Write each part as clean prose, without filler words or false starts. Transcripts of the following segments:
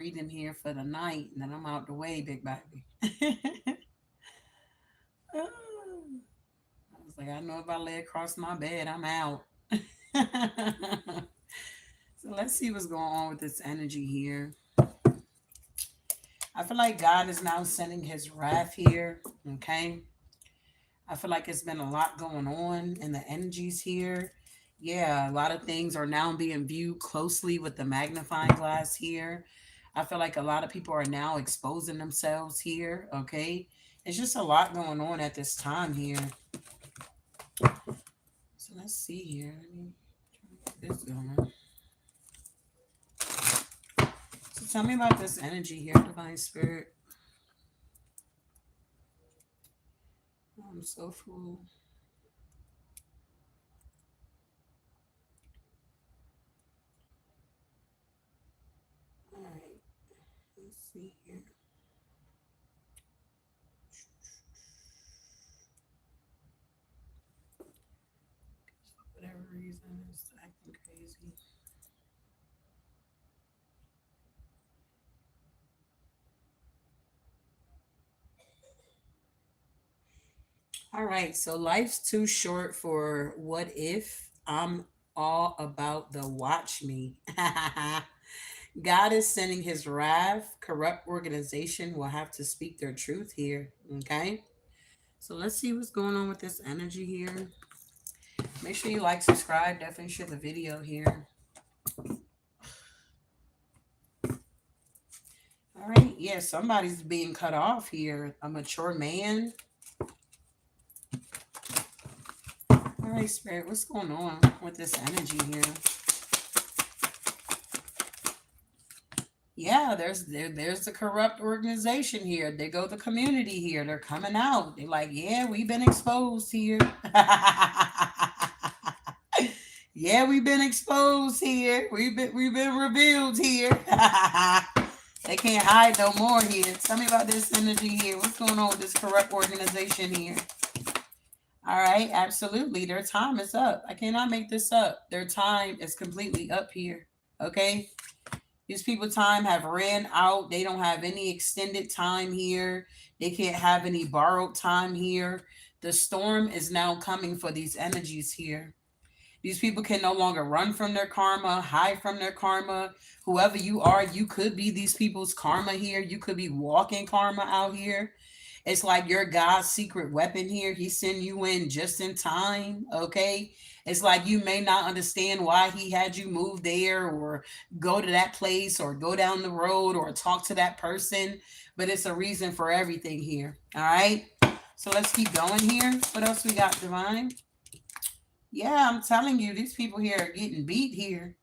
reading here for the night, and then I'm out the way, big baby. I was like, I know if I lay across my bed, I'm out. So let's see what's going on with this energy here. I feel like God is now sending his wrath here. Okay. I feel like it's been a lot going on in the energies here. Yeah, a lot of things are now being viewed closely with the magnifying glass here. I feel like a lot of people are now exposing themselves here. Okay. It's just a lot going on at this time here. So let's see here. Let me try to get this going. So tell me about this energy here, Divine Spirit. I'm so full. All right. Let's see here. For whatever reason, it's acting crazy. All right. So life's too short for what if. I'm all about the watch me. God is sending his wrath. Corrupt organization will have to speak their truth here. Okay. So let's see what's going on with this energy here. Make sure you like, subscribe, definitely share the video here. All right, yeah, somebody's being cut off here. A mature man. All right, Spirit, what's going on with this energy here? Yeah, there's a corrupt organization here. They go the community here. They're coming out. They're like, yeah, we've been exposed here. Yeah, we've been exposed here. We've been revealed here. They can't hide no more here. Tell me about this energy here. What's going on with this corrupt organization here? All right, absolutely. Their time is up. I cannot make this up. Their time is completely up here. Okay? These people time have ran out. They don't have any extended time here. They can't have any borrowed time here. The storm is now coming for these energies here. These people can no longer run from their karma, hide from their karma. Whoever you are, you could be these people's karma here. You could be walking karma out here. It's like your God's secret weapon here. He sent you in just in time. Okay. It's like you may not understand why he had you move there or go to that place or go down the road or talk to that person, but it's a reason for everything here. All right. So let's keep going here. What else we got, Divine? Yeah, I'm telling you, these people here are getting beat here.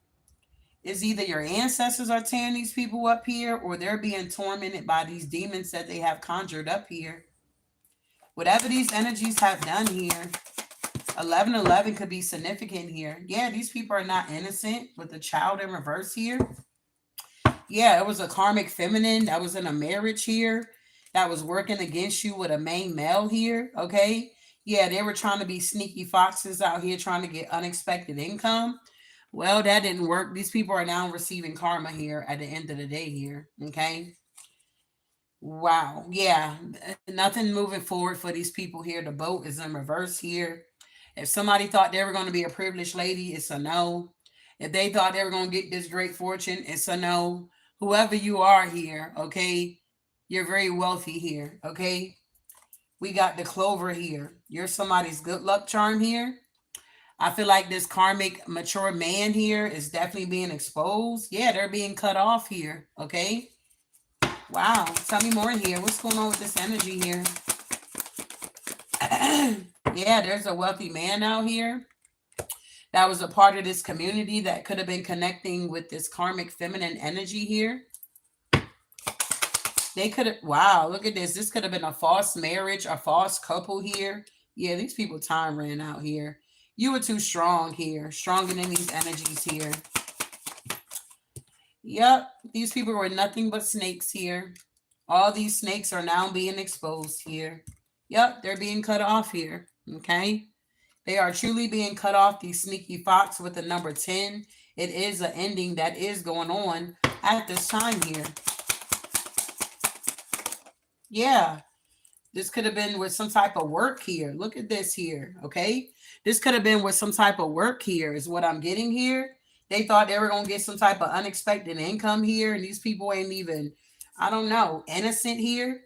It's either your ancestors are tearing these people up here or they're being tormented by these demons that they have conjured up here. Whatever these energies have done here, 1111 could be significant here. Yeah, these people are not innocent with the child in reverse here. Yeah, it was a karmic feminine that was in a marriage here that was working against you with a main male here. Okay. Yeah, they were trying to be sneaky foxes out here trying to get unexpected income. Well, that didn't work. These people are now receiving karma here at the end of the day here. Okay. Wow. Yeah. Nothing moving forward for these people here. The boat is in reverse here. If somebody thought they were going to be a privileged lady, it's a no. If they thought they were going to get this great fortune, it's a no. Whoever you are here, okay, you're very wealthy here, okay? We got the clover here. You're somebody's good luck charm here. I feel like this karmic mature man here is definitely being exposed. Yeah, they're being cut off here, okay? Wow. Tell me more here. What's going on with this energy here? Yeah, there's a wealthy man out here that was a part of this community that could have been connecting with this karmic feminine energy here. They could have, wow, look at this. This could have been a false marriage, a false couple here. Yeah, these people time ran out here. You were too strong here, stronger than these energies here. Yep, these people were nothing but snakes here. All these snakes are now being exposed here. Yep, they're being cut off here. Okay. They are truly being cut off, these sneaky fox with the number 10. It is an ending that is going on. at this time here. Yeah. This could have been with some type of work here. Look at this here. Okay. This could have been with some type of work here, is what I'm getting here. They thought they were going to get some type of unexpected income here. And these people ain't even, I don't know, innocent here.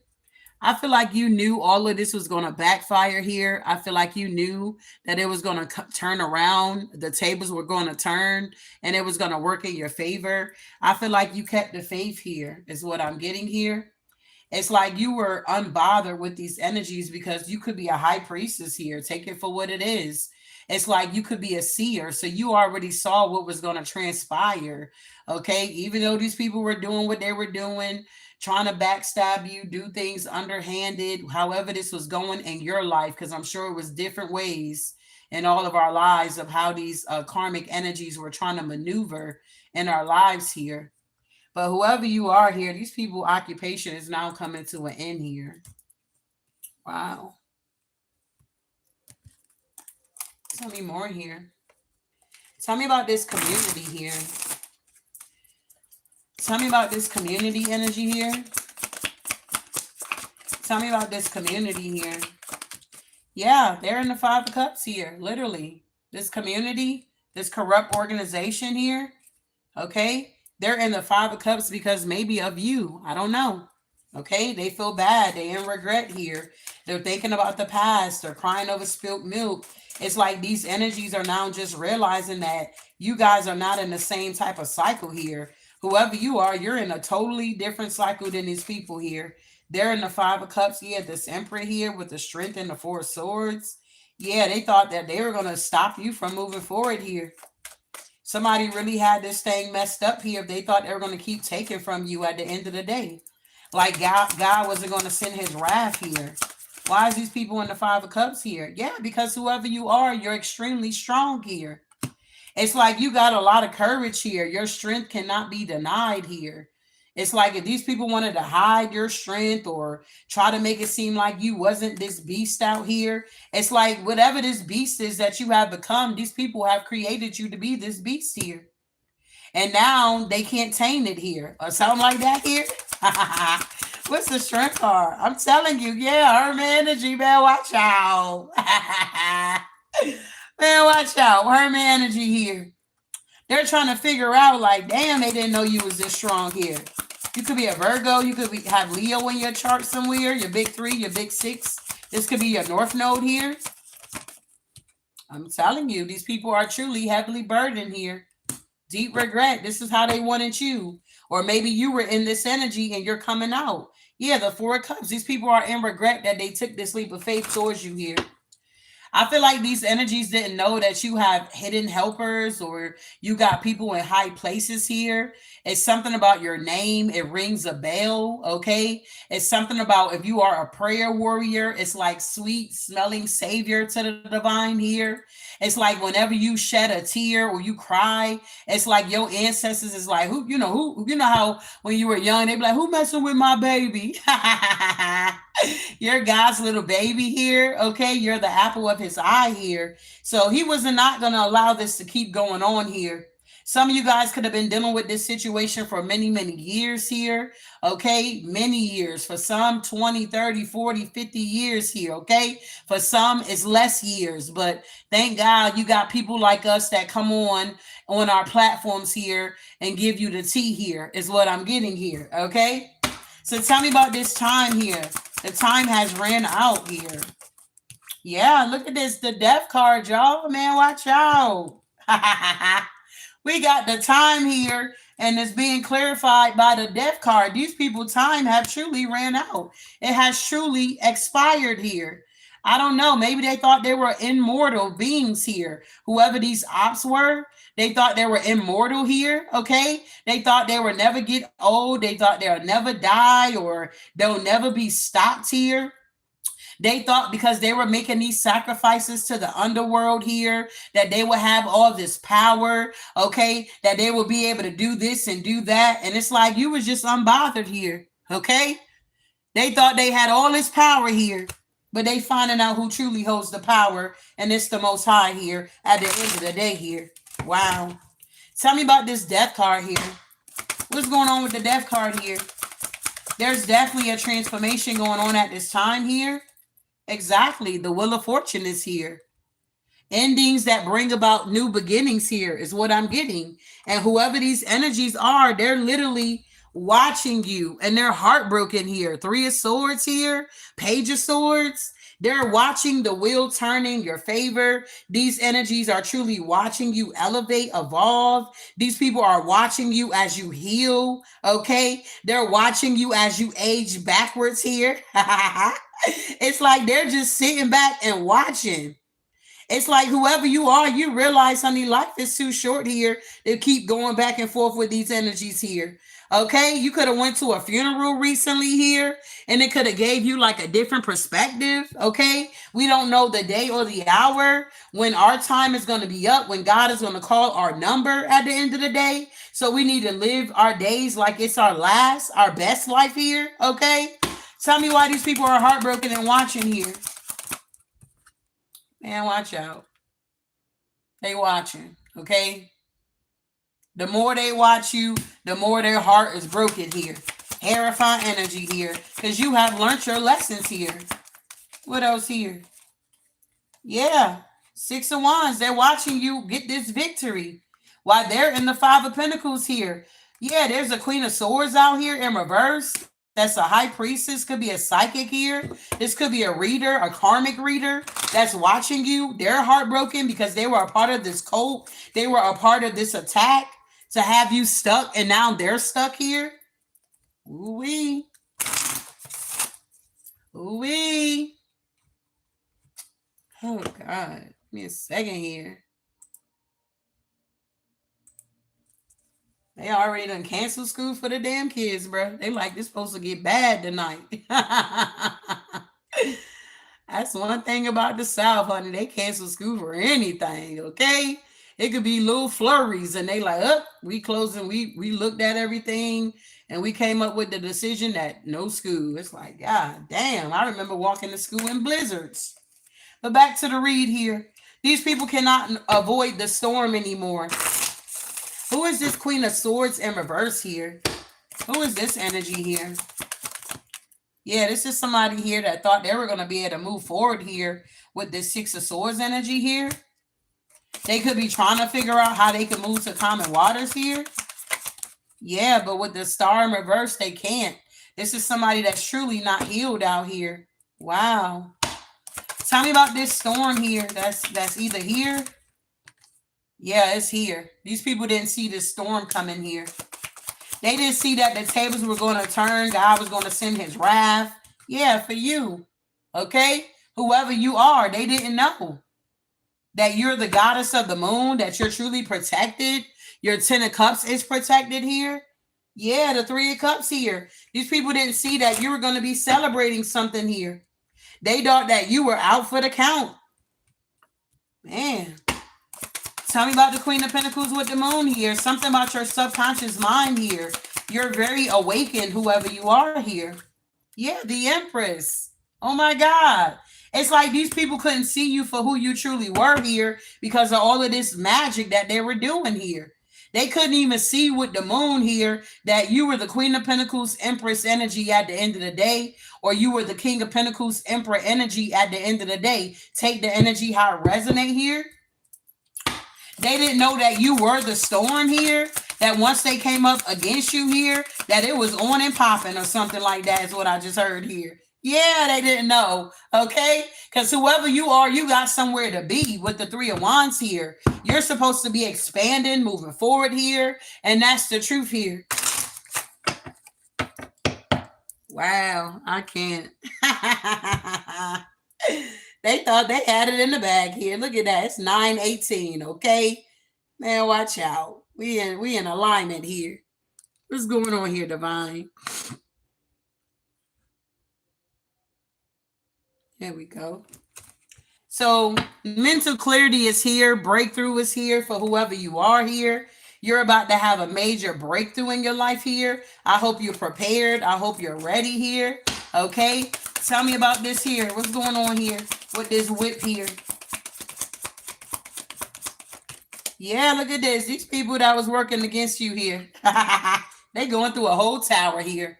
I feel like you knew all of this was going to backfire here. I feel like you knew that it was going to turn around. The tables were going to turn and it was going to work in your favor. I feel like you kept the faith here, is what I'm getting here. It's like you were unbothered with these energies because you could be a high priestess here. Take it for what it is. It's like you could be a seer. So you already saw what was going to transpire. Okay. Even though these people were doing what they were doing, trying to backstab you, do things underhanded, however this was going in your life, because I'm sure it was different ways in all of our lives of how these karmic energies were trying to maneuver in our lives here. But whoever you are here, these people occupation is now coming to an end here. Wow. Tell me more here. Tell me about this community here. Tell me about this community energy here. Tell me about this community here. Yeah, they're in the Five of Cups here, literally. This community, this corrupt organization here, okay? They're in the Five of Cups because maybe of you. I don't know. Okay, they feel bad. They in regret here. They're thinking about the past. They're crying over spilt milk. It's like these energies are now just realizing that you guys are not in the same type of cycle here. Whoever you are, you're in a totally different cycle than these people here. They're in the Five of Cups. Yeah, this Emperor here with the Strength and the Four of Swords. Yeah, they thought that they were going to stop you from moving forward here. Somebody really had this thing messed up here. They thought they were going to keep taking from you at the end of the day. Like God wasn't going to send his wrath here. Why is these people in the Five of Cups here? Yeah, because whoever you are, you're extremely strong here. It's like you got a lot of courage here. Your strength cannot be denied here. It's like if these people wanted to hide your strength or try to make it seem like you wasn't this beast out here, it's like whatever this beast is that you have become, these people have created you to be this beast here. And now they can't tame it here. Or something like that here. What's the strength card? I'm telling you, yeah, Herman energy, man, watch out. Man, watch out. Herman energy here. They're trying to figure out, like, damn, they didn't know you was this strong here. You could be a Virgo. You could have Leo in your chart somewhere. Your big 3, your big 6. This could be your North Node here. I'm telling you, these people are truly heavily burdened here. Deep regret. This is how they wanted you. Or maybe you were in this energy and you're coming out. Yeah, the Four of Cups. These people are in regret that they took this leap of faith towards you here. I feel like these energies didn't know that you have hidden helpers or you got people in high places here. It's something about your name. It rings a bell, okay? It's something about if you are a prayer warrior, it's like sweet smelling savior to the divine here. It's like whenever you shed a tear or you cry, it's like your ancestors is like, who, you know how when you were young, they be like, who messing with my baby? You're God's little baby here, okay? You're the apple of his eye here. So he was not going to allow this to keep going on here. Some of you guys could have been dealing with this situation for many, many years here, okay? Many years. For some, 20, 30, 40, 50 years here, okay? For some, it's less years. But thank God you got people like us that come on our platforms here and give you the tea here is what I'm getting here, okay? So tell me about this time here. The time has ran out here. Yeah, look at this. The death card, y'all. Man, watch out. We got the time here, and it's being clarified by the death card. These people time have truly ran out. It has truly expired here. I don't know. Maybe they thought they were immortal beings here. Whoever these ops were, they thought they were immortal here, okay? They thought they would never get old. They thought they'll never die or they'll never be stopped here. They thought because they were making these sacrifices to the underworld here, that they would have all this power, okay? That they would be able to do this and do that. And it's like you was just unbothered here, okay? They thought they had all this power here, but they finding out who truly holds the power, and it's the Most High here at the end of the day here. Wow. Tell me about this death card here. What's going on with the death card here? There's definitely a transformation going on at this time here. Exactly. The Wheel of Fortune is here. Endings that bring about new beginnings here is what I'm getting. And whoever these energies are, they're literally watching you and they're heartbroken here. Three of Swords here, Page of Swords. They're watching the wheel turn in your favor. These energies are truly watching you elevate, evolve. These people are watching you as you heal. Okay. They're watching you as you age backwards here. It's like they're just sitting back and watching. It's like whoever you are, you realize, honey, life is too short here to keep going back and forth with these energies here. Okay, you could have went to a funeral recently here, and it could have gave you like a different perspective. Okay, we don't know the day or the hour when our time is going to be up, when God is going to call our number at the end of the day. So we need to live our days like it's our last, our best life here. Okay, tell me why these people are heartbroken and watching here. Man, watch out. They watching, okay? The more they watch you, the more their heart is broken here. Terrifying energy here. Because you have learned your lessons here. What else here? Yeah. Six of Wands. They're watching you get this victory. While they're in the Five of Pentacles here. Yeah, there's a Queen of Swords out here in reverse. That's a high priestess, could be a psychic here. This could be a reader, a karmic reader that's watching you. They're heartbroken because they were a part of this cult. They were a part of this attack to have you stuck, and now they're stuck here. Ooh-wee. Ooh-wee. Oh, God. Give me a second here. They already done canceled school for the damn kids, bro. They like, this supposed to get bad tonight. That's one thing about the South, honey. They cancel school for anything, okay? It could be little flurries, and they like, oh, we closing. We looked at everything, and we came up with the decision that no school. It's like, God damn. I remember walking to school in blizzards. But back to the read here. These people cannot avoid the storm anymore. Who is this Queen of Swords in reverse here? Who is this energy here? Yeah, this is somebody here that thought they were going to be able to move forward here with this Six of Swords energy here. They could be trying to figure out how they can move to common waters here. Yeah, but with the Star in reverse, they can't. This is somebody that's truly not healed out here. Wow. Tell me about this storm here. That's either here. Yeah, it's here. These people didn't see this storm coming here. They didn't see that the tables were going to turn. God was going to send his wrath. Yeah, for you. Okay? Whoever you are, they didn't know that you're the goddess of the moon, that you're truly protected. Your 10 of Cups is protected here. Yeah, the 3 of Cups here. These people didn't see that you were going to be celebrating something here. They thought that you were out for the count. Man. Tell me about the Queen of Pentacles with the moon here. Something about your subconscious mind here. You're very awakened, whoever you are here. Yeah, the Empress. Oh my God. It's like these people couldn't see you for who you truly were here because of all of this magic that they were doing here. They couldn't even see with the moon here that you were the Queen of Pentacles, Empress energy at the end of the day, or you were the King of Pentacles, Emperor energy at the end of the day. Take the energy, how it resonate here. They didn't know that you were the storm here, that once they came up against you here, that it was on and popping or something like that is what I just heard here. Yeah, they didn't know, okay? Because whoever you are, you got somewhere to be with the 3 of Wands here. You're supposed to be expanding, moving forward here, and that's the truth here. Wow, I can't. They thought they had it in the bag here. Look at that. It's 9:18, okay? Man, watch out. We in alignment here. What's going on here, Divine? There we go. So mental clarity is here. Breakthrough is here for whoever you are here. You're about to have a major breakthrough in your life here. I hope you're prepared. I hope you're ready here. Okay? Tell me about this here. What's going on here with this whip here? Yeah, look at this. These people that was working against you here. They going through a whole tower here.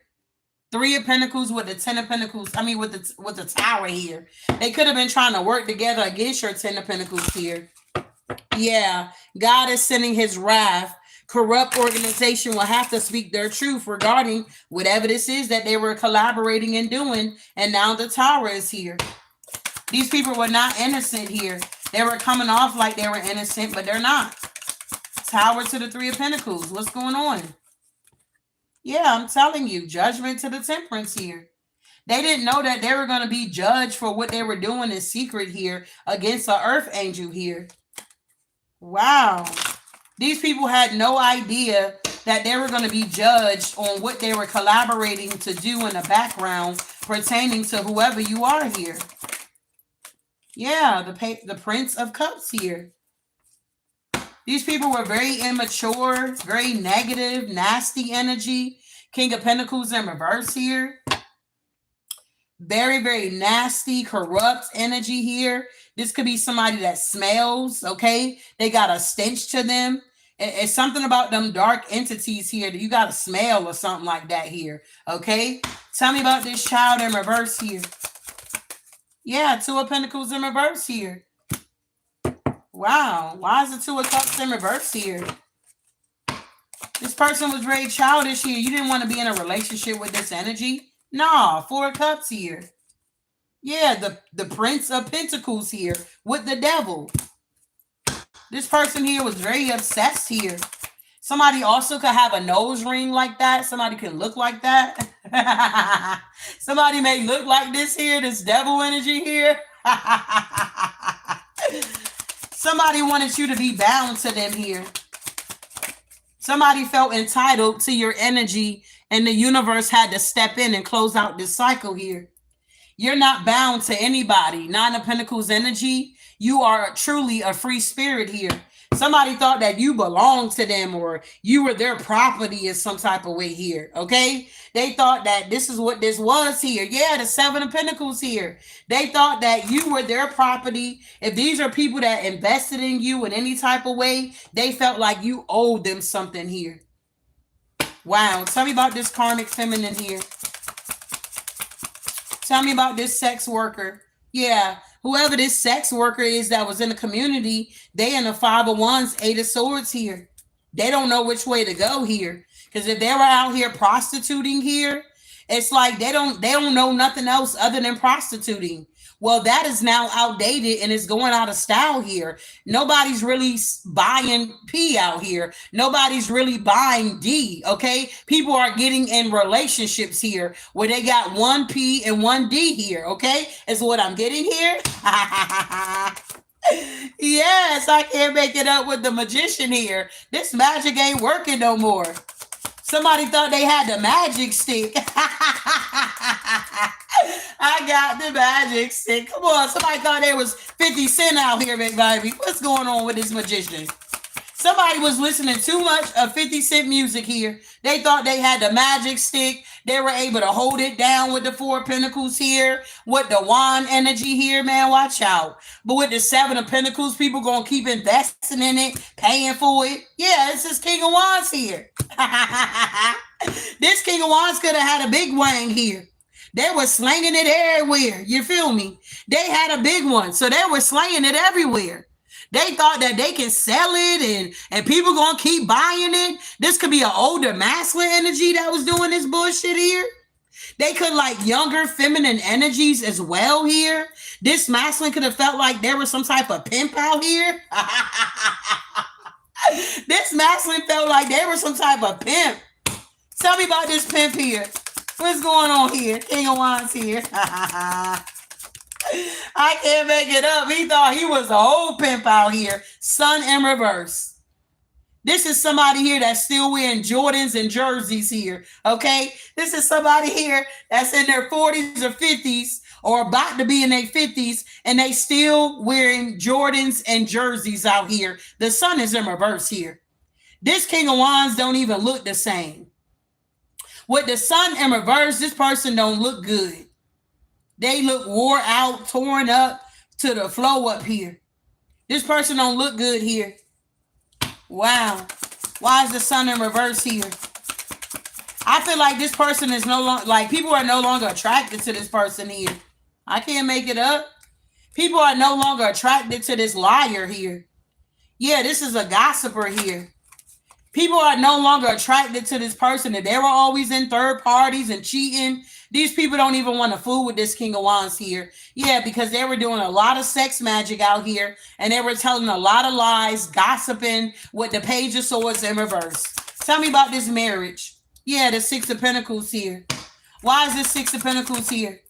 Three of Pentacles with the Ten of Pentacles. I mean, with the Tower here. They could have been trying to work together against your Ten of Pentacles here. Yeah, God is sending his wrath. Corrupt organization will have to speak their truth regarding whatever this is that they were collaborating and doing. And now the Tower is here. These people were not innocent here. They were coming off like they were innocent, but they're not. Tower to the Three of Pentacles. What's going on? Yeah, I'm telling you, judgment to the Temperance here. They didn't know that they were going to be judged for what they were doing in secret here against the Earth Angel here. Wow. These people had no idea that they were going to be judged on what they were collaborating to do in the background pertaining to whoever you are here. Yeah, the Prince of Cups here. These people were very immature, very negative, nasty energy. King of Pentacles in reverse here. Very, very nasty, corrupt energy here. This could be somebody that smells, okay? They got a stench to them. It's something about them dark entities here that you got to smell or something like that here, okay? Tell me about this child in reverse here. Yeah, Two of Pentacles in reverse here. Wow. Why is the Two of Cups in reverse here? This person was very childish here. You didn't want to be in a relationship with this energy. Nah, Four of Cups here. Yeah, the Prince of Pentacles here with the Devil. This person here was very obsessed here. Somebody also could have a nose ring like that. Somebody could look like that. Somebody may look like this here, this devil energy here. Somebody wanted you to be bound to them here. Somebody felt entitled to your energy and the universe had to step in and close out this cycle here. You're not bound to anybody. Nine of Pentacles energy. You are truly a free spirit here. Somebody thought that you belonged to them or you were their property in some type of way here, okay? They thought that this is what this was here. Yeah, the Seven of Pentacles here. They thought that you were their property. If these are people that invested in you in any type of way, they felt like you owed them something here. Wow. Tell me about this karmic feminine here. Tell me about this sex worker. Yeah, whoever this sex worker is that was in the community, they in the Five of Wands, Eight of Swords here. They don't know which way to go here. Because if they were out here prostituting here, it's like they don't know nothing else other than prostituting. Well, that is now outdated and it's going out of style here. Nobody's really buying P out here. Nobody's really buying D, okay? People are getting in relationships here where they got one P and one D here, okay? Is what I'm getting here. Yes, I can't make it up with the magician here. This magic ain't working no more. Somebody thought they had the magic stick. I got the magic stick. Come on, somebody thought there was 50 Cent out here, big baby. What's going on with this magician? Somebody was listening too much of 50 Cent music here. They thought they had the magic stick. They were able to hold it down with the Four of Pentacles here. With the wand energy here, man, watch out. But with the Seven of Pentacles, people going to keep investing in it, paying for it. Yeah, this is King of Wands here. This King of Wands could have had a big wang here. They were slanging it everywhere. You feel me? They had a big one, so they were slaying it everywhere. They thought that they can sell it and people gonna keep buying it. This could be an older masculine energy that was doing this bullshit here. They could like younger feminine energies as well here. This masculine could have felt like there was some type of pimp out here. This masculine felt like they were some type of pimp. Tell me about this pimp here. What's going on here? King of Wands here. I can't make it up. He thought he was a whole pimp out here. Sun in reverse. This is somebody here that's still wearing Jordans and jerseys here. Okay? This is somebody here that's in their 40s or 50s or about to be in their 50s and they still wearing Jordans and jerseys out here. The sun is in reverse here. This King of Wands don't even look the same. With the sun in reverse, this person don't look good. They look wore out, torn up to the flow up here. This person don't look good here. Wow. Why is the sun in reverse here? I feel like this person is no longer, like, people are no longer attracted to this person here. I can't make it up. People are no longer attracted to this liar here. Yeah, this is a gossiper here. People are no longer attracted to this person. If they were always in third parties and cheating, these people don't even want to fool with this King of Wands here. Yeah, because they were doing a lot of sex magic out here and they were telling a lot of lies, gossiping with the Page of Swords in reverse. Tell me about this marriage. Yeah, the Six of Pentacles here. Why is this Six of Pentacles here?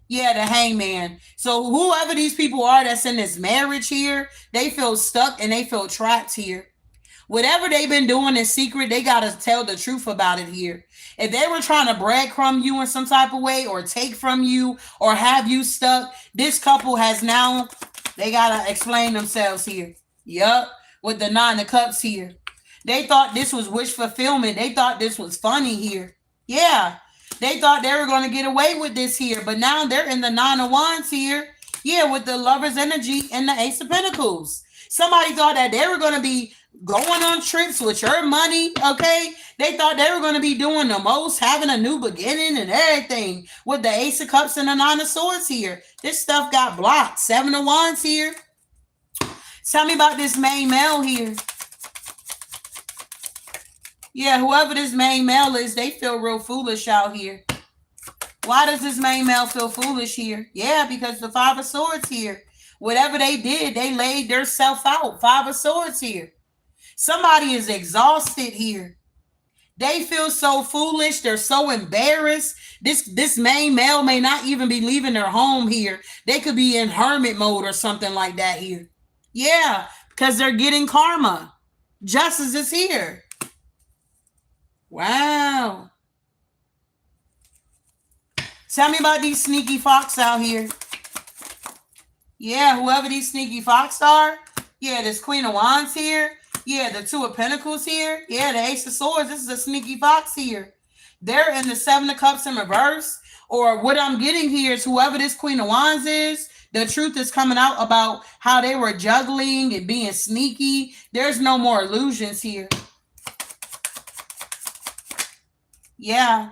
Yeah, the Hangman. So whoever these people are that's in this marriage here, they feel stuck and they feel trapped here. Whatever they've been doing in secret, they got to tell the truth about it here. If they were trying to breadcrumb you in some type of way or take from you or have you stuck, this couple has now, they got to explain themselves here. Yup, with the Nine of Cups here. They thought this was wish fulfillment. They thought this was funny here. Yeah, they thought they were going to get away with this here, but now they're in the Nine of Wands here. Yeah, with the Lover's energy and the Ace of Pentacles. Somebody thought that they were going to be going on trips with your money, okay? They thought they were going to be doing the most, having a new beginning and everything with the Ace of Cups and the Nine of Swords here. This stuff got blocked. Seven of Wands here. Tell me about this main male here. Yeah, whoever this main male is, they feel real foolish out here. Why does this main male feel foolish here? Yeah, because the Five of Swords here. Whatever they did, they laid their self out. Five of Swords here. Somebody is exhausted here. They feel so foolish. They're so embarrassed. This main male may not even be leaving their home here. They could be in hermit mode or something like that here. Yeah, because they're getting karma. Justice is here. Wow. Tell me about these sneaky fox out here. Yeah, whoever these sneaky fox are. Yeah, this Queen of Wands here. Yeah, the Two of Pentacles here. Yeah, the Ace of Swords. This is a sneaky fox here. They're in the Seven of Cups in reverse. Or what I'm getting here is whoever this Queen of Wands is, the truth is coming out about how they were juggling and being sneaky. There's no more illusions here. Yeah,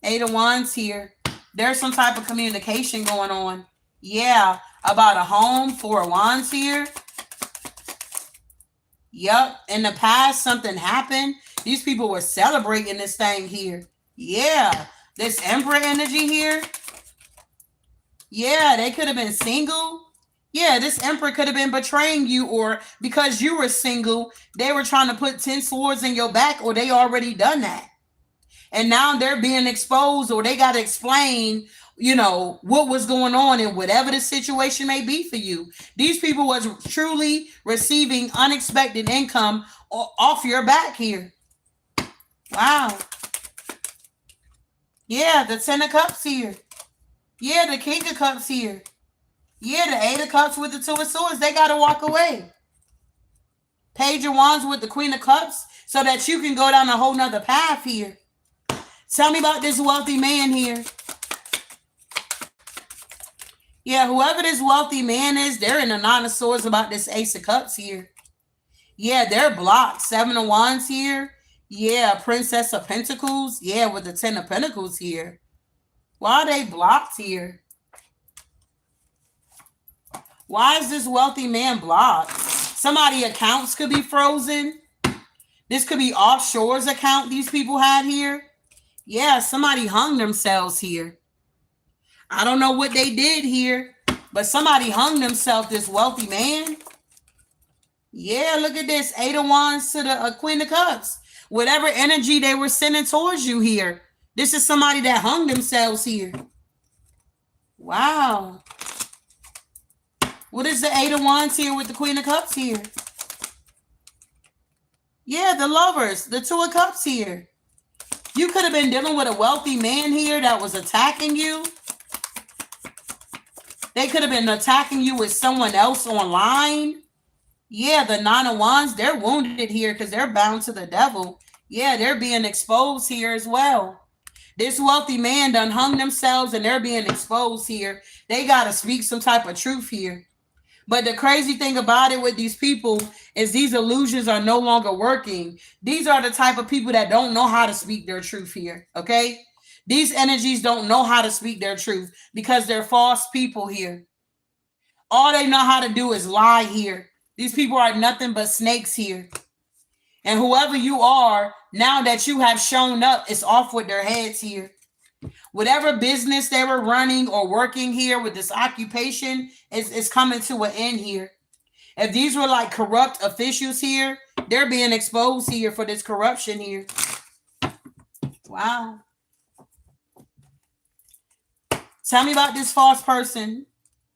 Eight of Wands here. There's some type of communication going on. Yeah, about a home. Four of Wands here. Yep, in the past, something happened. These people were celebrating this thing here. Yeah, this Emperor energy here. Yeah, they could have been single. Yeah, this Emperor could have been betraying you, or because you were single, they were trying to put 10 swords in your back, or they already done that. And now they're being exposed, or they got to explain, you know, what was going on in whatever the situation may be for you. These people was truly receiving unexpected income off your back here. Wow. Yeah, the Ten of Cups here. Yeah, the King of Cups here. Yeah, the Eight of Cups with the Two of Swords. They got to walk away. Page of Wands with the Queen of Cups so that you can go down a whole nother path here. Tell me about this wealthy man here. Yeah, whoever this wealthy man is, they're in the Nine of Swords about this Ace of Cups here. Yeah, they're blocked. Seven of Wands here. Yeah, Princess of Pentacles. Yeah, with the Ten of Pentacles here. Why are they blocked here? Why is this wealthy man blocked? Somebody's accounts could be frozen. This could be offshore's account these people had here. Yeah, somebody hung themselves here. I don't know what they did here, but somebody hung themselves, this wealthy man. Yeah, look at this. Eight of Wands to the Queen of Cups. Whatever energy they were sending towards you here. This is somebody that hung themselves here. Wow. What is the Eight of Wands here with the Queen of Cups here? Yeah, the Lovers. The Two of Cups here. You could have been dealing with a wealthy man here that was attacking you. They could have been attacking you with someone else online. Yeah, the Nine of Wands, they're wounded here because they're bound to the devil. Yeah, they're being exposed here as well. This wealthy man done hung themselves and they're being exposed here. They got to speak some type of truth here. But the crazy thing about it with these people is these illusions are no longer working. These are the type of people that don't know how to speak their truth here. Okay. These energies don't know how to speak their truth because they're false people here. All they know how to do is lie here. These people are nothing but snakes here. And whoever you are, now that you have shown up, it's off with their heads here. Whatever business they were running or working here with this occupation is coming to an end here. If these were like corrupt officials here, they're being exposed here for this corruption here. Wow. Tell me about this false person.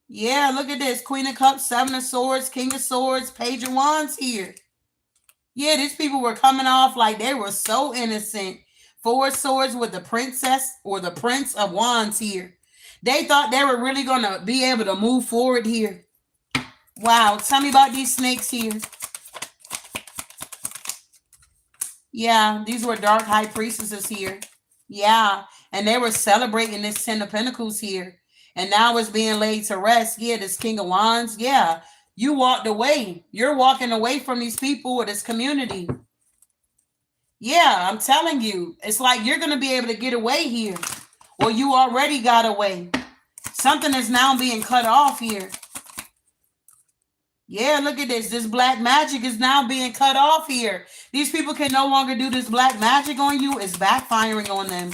Yeah, look at this. Queen of Cups, Seven of Swords, King of Swords, Page of Wands here. Yeah, these people were coming off like they were so innocent. Four of Swords with the Princess or the Prince of Wands here. They thought they were really going to be able to move forward here. Wow, tell me about these snakes here. Yeah, these were dark high priestesses here. Yeah, and they were celebrating this 10 of Pentacles here. And now it's being laid to rest. Yeah, this King of Wands. Yeah, you walked away. You're walking away from these people or this community. Yeah, I'm telling you. It's like you're going to be able to get away here. Or you already got away. Something is now being cut off here. Yeah, look at this. This black magic is now being cut off here. These people can no longer do this black magic on you. It's backfiring on them.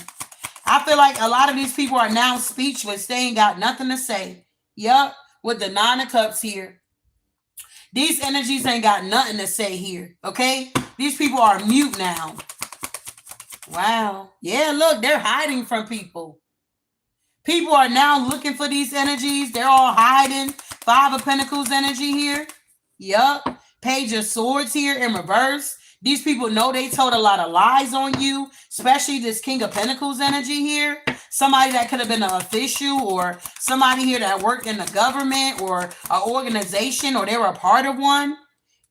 I feel like a lot of these people are now speechless. They ain't got nothing to say. Yup, with the Nine of Cups here. These energies ain't got nothing to say here, okay? These people are mute now. Wow. Yeah, look, they're hiding from people. People are now looking for these energies. They're all hiding. Five of Pentacles energy here. Yup. Page of Swords here in reverse. These people know they told a lot of lies on you, especially this King of Pentacles energy here. Somebody that could have been an official or somebody here that worked in the government or an organization or they were a part of one.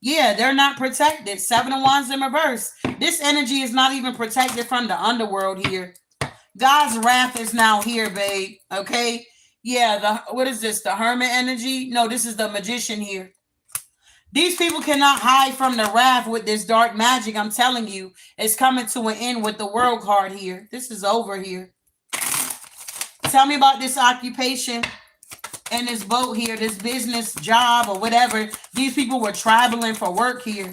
Yeah, they're not protected. Seven of Wands in reverse. This energy is not even protected from the underworld here. God's wrath is now here, babe. Okay? Yeah, what is this? The Hermit energy? No, this is the Magician here. These people cannot hide from the wrath with this dark magic. I'm telling you, it's coming to an end with the World card here. This is over here. Tell me about this occupation and this boat here, this business, job, or whatever. These people were traveling for work here.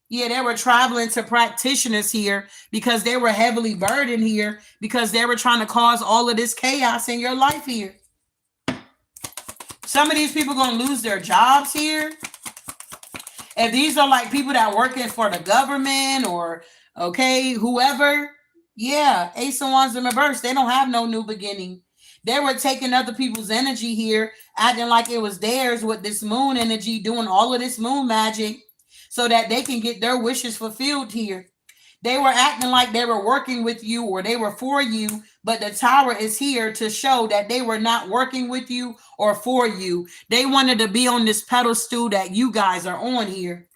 Yeah, they were traveling to practitioners here because they were heavily burdened here because they were trying to cause all of this chaos in your life here. Some of these people going to lose their jobs here. If these are like people that are working for the government or, okay, whoever, yeah, Ace of Wands in reverse, they don't have no new beginning. They were taking other people's energy here, acting like it was theirs with this moon energy, doing all of this moon magic so that they can get their wishes fulfilled here. They were acting like they were working with you or they were for you, but the Tower is here to show that they were not working with you or for you. They wanted to be on this pedestal that you guys are on here.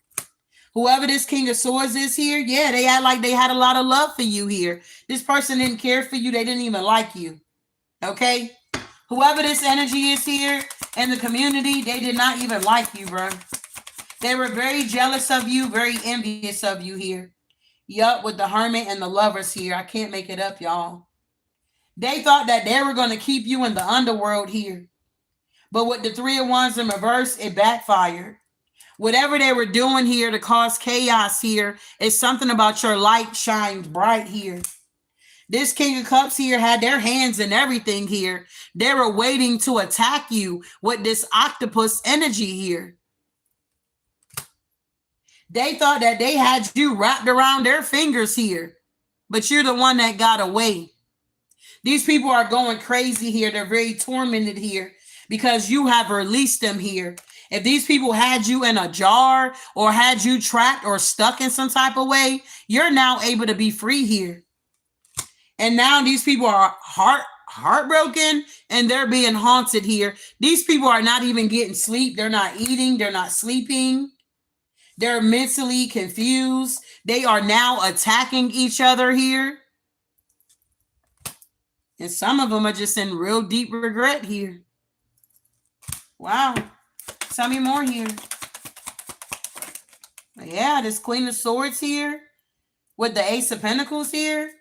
Whoever this King of Swords is here, yeah, they act like they had a lot of love for you here. This person didn't care for you. They didn't even like you. Okay? Whoever this energy is here in the community, they did not even like you, bro. They were very jealous of you, very envious of you here. Yup, with the Hermit and the Lovers here. I can't make it up, y'all. They thought that they were going to keep you in the underworld here. But with the Three of Wands in reverse, it backfired. Whatever they were doing here to cause chaos here is something about your light shined bright here. This King of Cups here had their hands in everything here. They were waiting to attack you with this octopus energy here. They thought that they had you wrapped around their fingers here, but you're the one that got away. These people are going crazy here. They're very tormented here because you have released them here. If these people had you in a jar or had you trapped or stuck in some type of way, you're now able to be free here. And now these people are heartbroken and they're being haunted here. These people are not even getting sleep. They're not eating. They're not sleeping. They're mentally confused. They are now attacking each other here. And some of them are just in real deep regret here. Wow. Tell me more here. Yeah, this Queen of Swords here with the Ace of Pentacles here.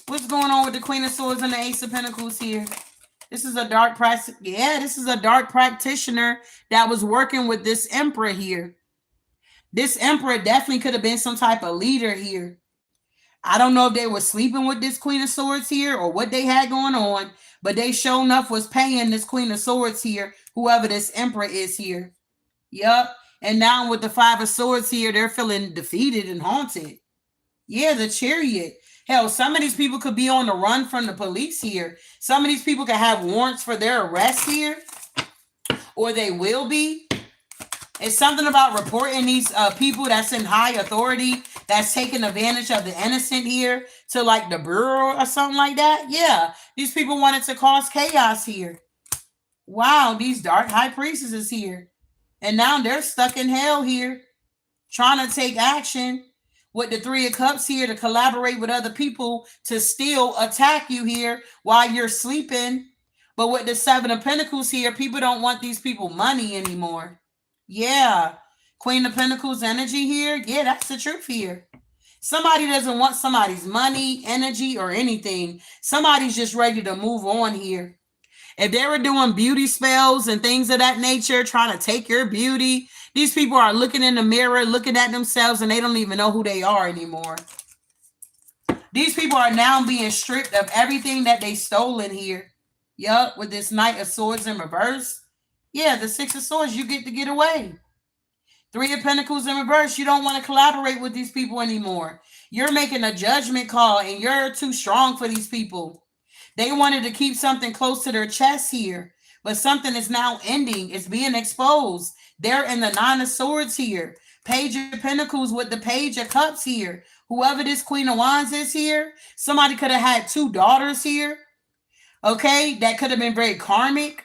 What's going on with the Queen of Swords and the Ace of Pentacles here? This is a dark practice. Yeah, this is a dark practitioner that was working with this Emperor here. This Emperor definitely could have been some type of leader here. I don't know if they were sleeping with this Queen of Swords here or what they had going on, but they sure enough was paying this Queen of Swords here, whoever this Emperor is here. Yup. And now with the Five of Swords here, they're feeling defeated and haunted. Yeah, the Chariot. Hell, some of these people could be on the run from the police here. Some of these people could have warrants for their arrest here, or they will be. It's something about reporting these people that's in high authority that's taking advantage of the innocent here to like the bureau or something like that. Yeah, these people wanted to cause chaos here. Wow, these dark high priestesses here. And now they're stuck in hell here, trying to take action. With the Three of Cups here to collaborate with other people to still attack you here while you're sleeping. But with the Seven of Pentacles here, people don't want these people money anymore. Yeah. Queen of Pentacles energy here. Yeah, that's the truth here. Somebody doesn't want somebody's money, energy, or anything. Somebody's just ready to move on here. If they were doing beauty spells and things of that nature, trying to take your beauty, these people are looking in the mirror, looking at themselves, and they don't even know who they are anymore. These people are now being stripped of everything that they stolen here. Yup, with this Knight of Swords in reverse. Yeah, the Six of Swords, you get to get away. Three of Pentacles in reverse, you don't want to collaborate with these people anymore. You're making a judgment call, and you're too strong for these people. They wanted to keep something close to their chest here, but something is now ending. It's being exposed. They're in the Nine of Swords here. Page of Pentacles with the Page of Cups here. Whoever this Queen of Wands is here, somebody could have had two daughters here. Okay, that could have been very karmic.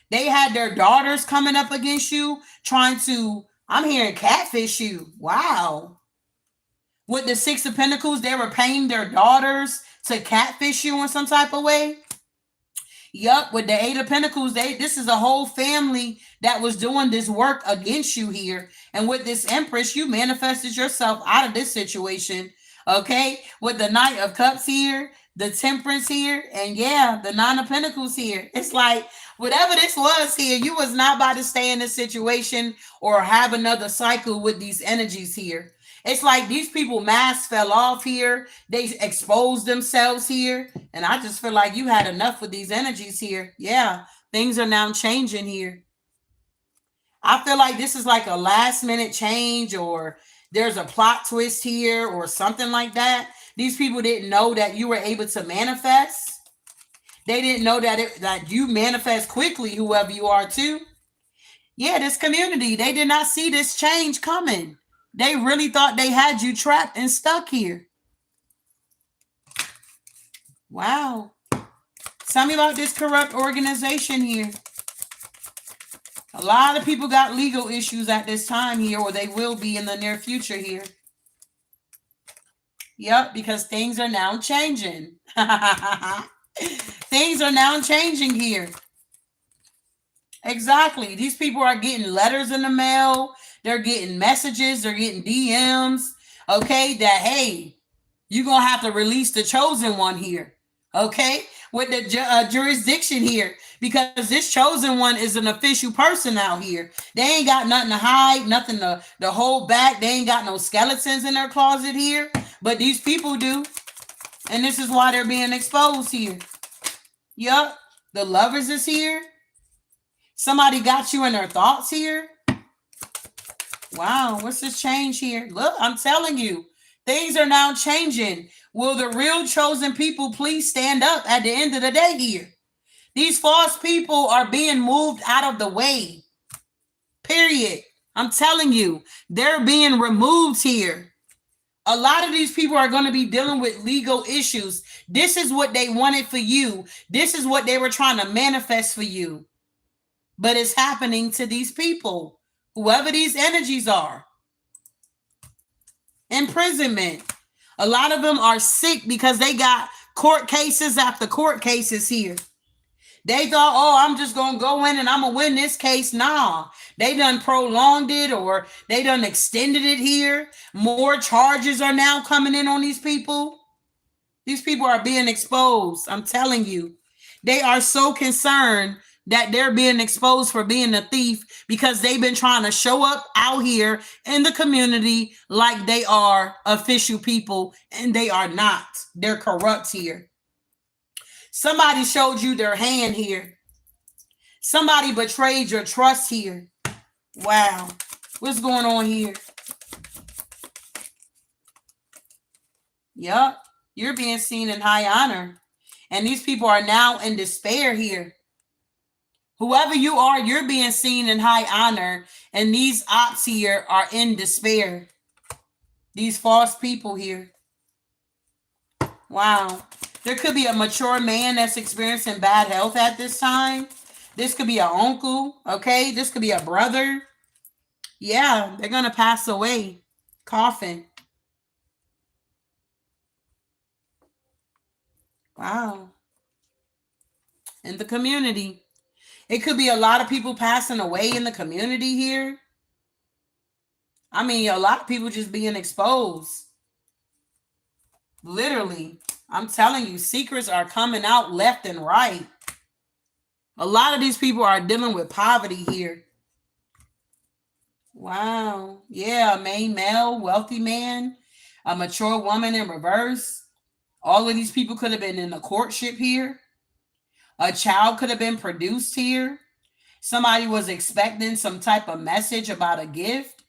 They had their daughters coming up against you, trying to, I'm hearing catfish you. Wow. With the Six of Pentacles, they were paying their daughters to catfish you in some type of way. Yup, with the Eight of Pentacles, this is a whole family that was doing this work against you here. And with this Empress, you manifested yourself out of this situation. Okay, with the Knight of Cups here, the Temperance here, and yeah, the Nine of Pentacles here. It's like, whatever this was here, you was not about to stay in this situation or have another cycle with these energies here. It's like these people masks fell off here. They exposed themselves here. And I just feel like you had enough with these energies here. Yeah, things are now changing here. I feel like this is like a last minute change, or there's a plot twist here or something like that. These people didn't know that you were able to manifest. They didn't know that you manifest quickly, whoever you are too. Yeah, this community, they did not see this change coming. They really thought they had you trapped and stuck here. Wow. Tell me about this corrupt organization here. A lot of people got legal issues at this time here, or they will be in the near future here. Yep, because things are now changing. Things are now changing here. Exactly. These people are getting letters in the mail. They're getting messages. They're getting DMs. Okay, that, hey, you're going to have to release the chosen one here. Okay, with the jurisdiction here. Because this chosen one is an official person out here. They ain't got nothing to hide, nothing to hold back. They ain't got no skeletons in their closet here. But these people do. And this is why they're being exposed here. Yup. The Lovers is here. Somebody got you in their thoughts here. Wow, what's this change here? Look, I'm telling you, things are now changing. Will the real chosen people please stand up at the end of the day here? These false people are being moved out of the way. Period. I'm telling you, they're being removed here. A lot of these people are going to be dealing with legal issues. This is what they wanted for you. This is what they were trying to manifest for you. But it's happening to these people, whoever these energies are. Imprisonment. A lot of them are sick because they got court cases after court cases here. They thought, oh, I'm just going to go in and I'm going to win this case. Nah, they done prolonged it or they done extended it here. More charges are now coming in on these people. These people are being exposed. I'm telling you, they are so concerned that they're being exposed for being a thief because they've been trying to show up out here in the community like they are official people, and they are not. They're corrupt here. Somebody showed you their hand here. Somebody betrayed your trust here. Wow. What's going on here? Yup. You're being seen in high honor. And these people are now in despair here. Whoever you are, you're being seen in high honor. And these ops here are in despair. These false people here. Wow. There could be a mature man that's experiencing bad health at this time. This could be an uncle, okay? This could be a brother. Yeah, they're going to pass away. Coughing. Wow. In the community. It could be a lot of people passing away in the community here. I mean, a lot of people just being exposed. Literally. I'm telling you, secrets are coming out left and right. A lot of these people are dealing with poverty here. Wow. Yeah, a main male, wealthy man, a mature woman in reverse. All of these people could have been in a courtship here. A child could have been produced here. Somebody was expecting some type of message about a gift.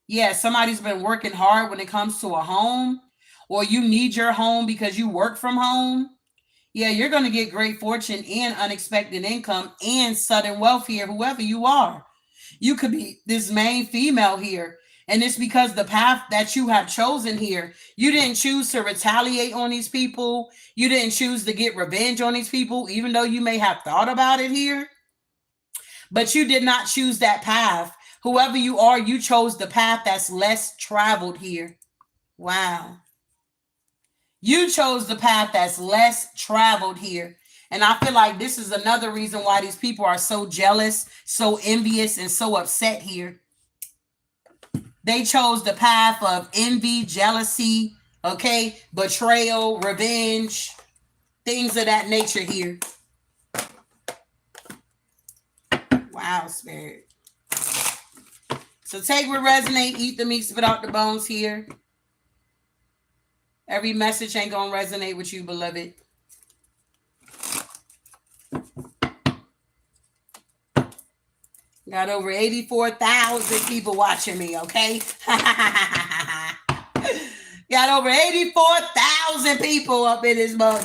Yeah, somebody's been working hard when it comes to a home, or you need your home because you work from home. Yeah, you're going to get great fortune and unexpected income and sudden wealth here, whoever you are. You could be this main female here. And it's because the path that you have chosen here, you didn't choose to retaliate on these people. You didn't choose to get revenge on these people, even though you may have thought about it here. But you did not choose that path. Whoever you are, you chose the path that's less traveled here. Wow. You chose the path that's less traveled here. And I feel like this is another reason why these people are so jealous, so envious, and so upset here. They chose the path of envy, jealousy, okay, betrayal, revenge, things of that nature here. Wow, Spirit. So take what resonate, eat the meat, spit out the bones here. Every message ain't going to resonate with you, beloved. Got over 84,000 people watching me, okay? Got over 84,000 people up in this mode.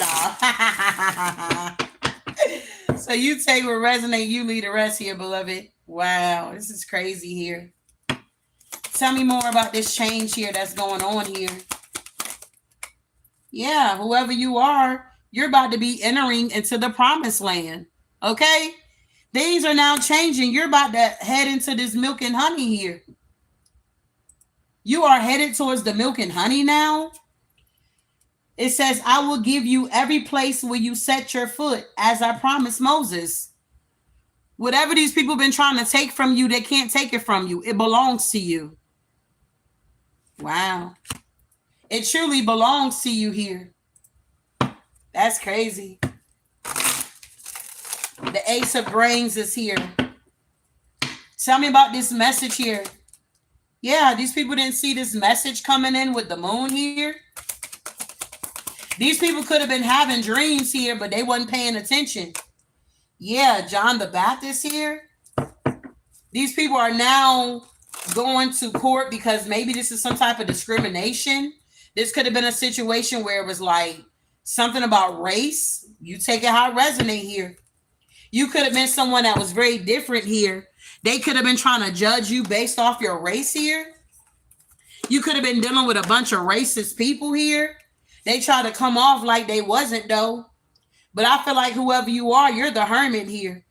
So you take what resonate, you lead the rest here, beloved. Wow, this is crazy here. Tell me more about this change here that's going on here. Yeah, whoever you are, you're about to be entering into the promised land. Okay? Things are now changing. You're about to head into this milk and honey here. You are headed towards the milk and honey now. It says, I will give you every place where you set your foot, as I promised Moses. Whatever these people have been trying to take from you, they can't take it from you. It belongs to you. Wow. It truly belongs to you here. That's crazy. The Ace of Brains is here. Tell me about this message here. Yeah, these people didn't see this message coming in with the moon here. These people could have been having dreams here, but they wasn't paying attention. Yeah, John the Baptist here. These people are now going to court because maybe this is some type of discrimination. This could have been a situation where it was like something about race. You take it how it resonates here. You could have been someone that was very different here. They could have been trying to judge you based off your race here. You could have been dealing with a bunch of racist people here. They try to come off like they wasn't though. But I feel like whoever you are, you're the hermit here.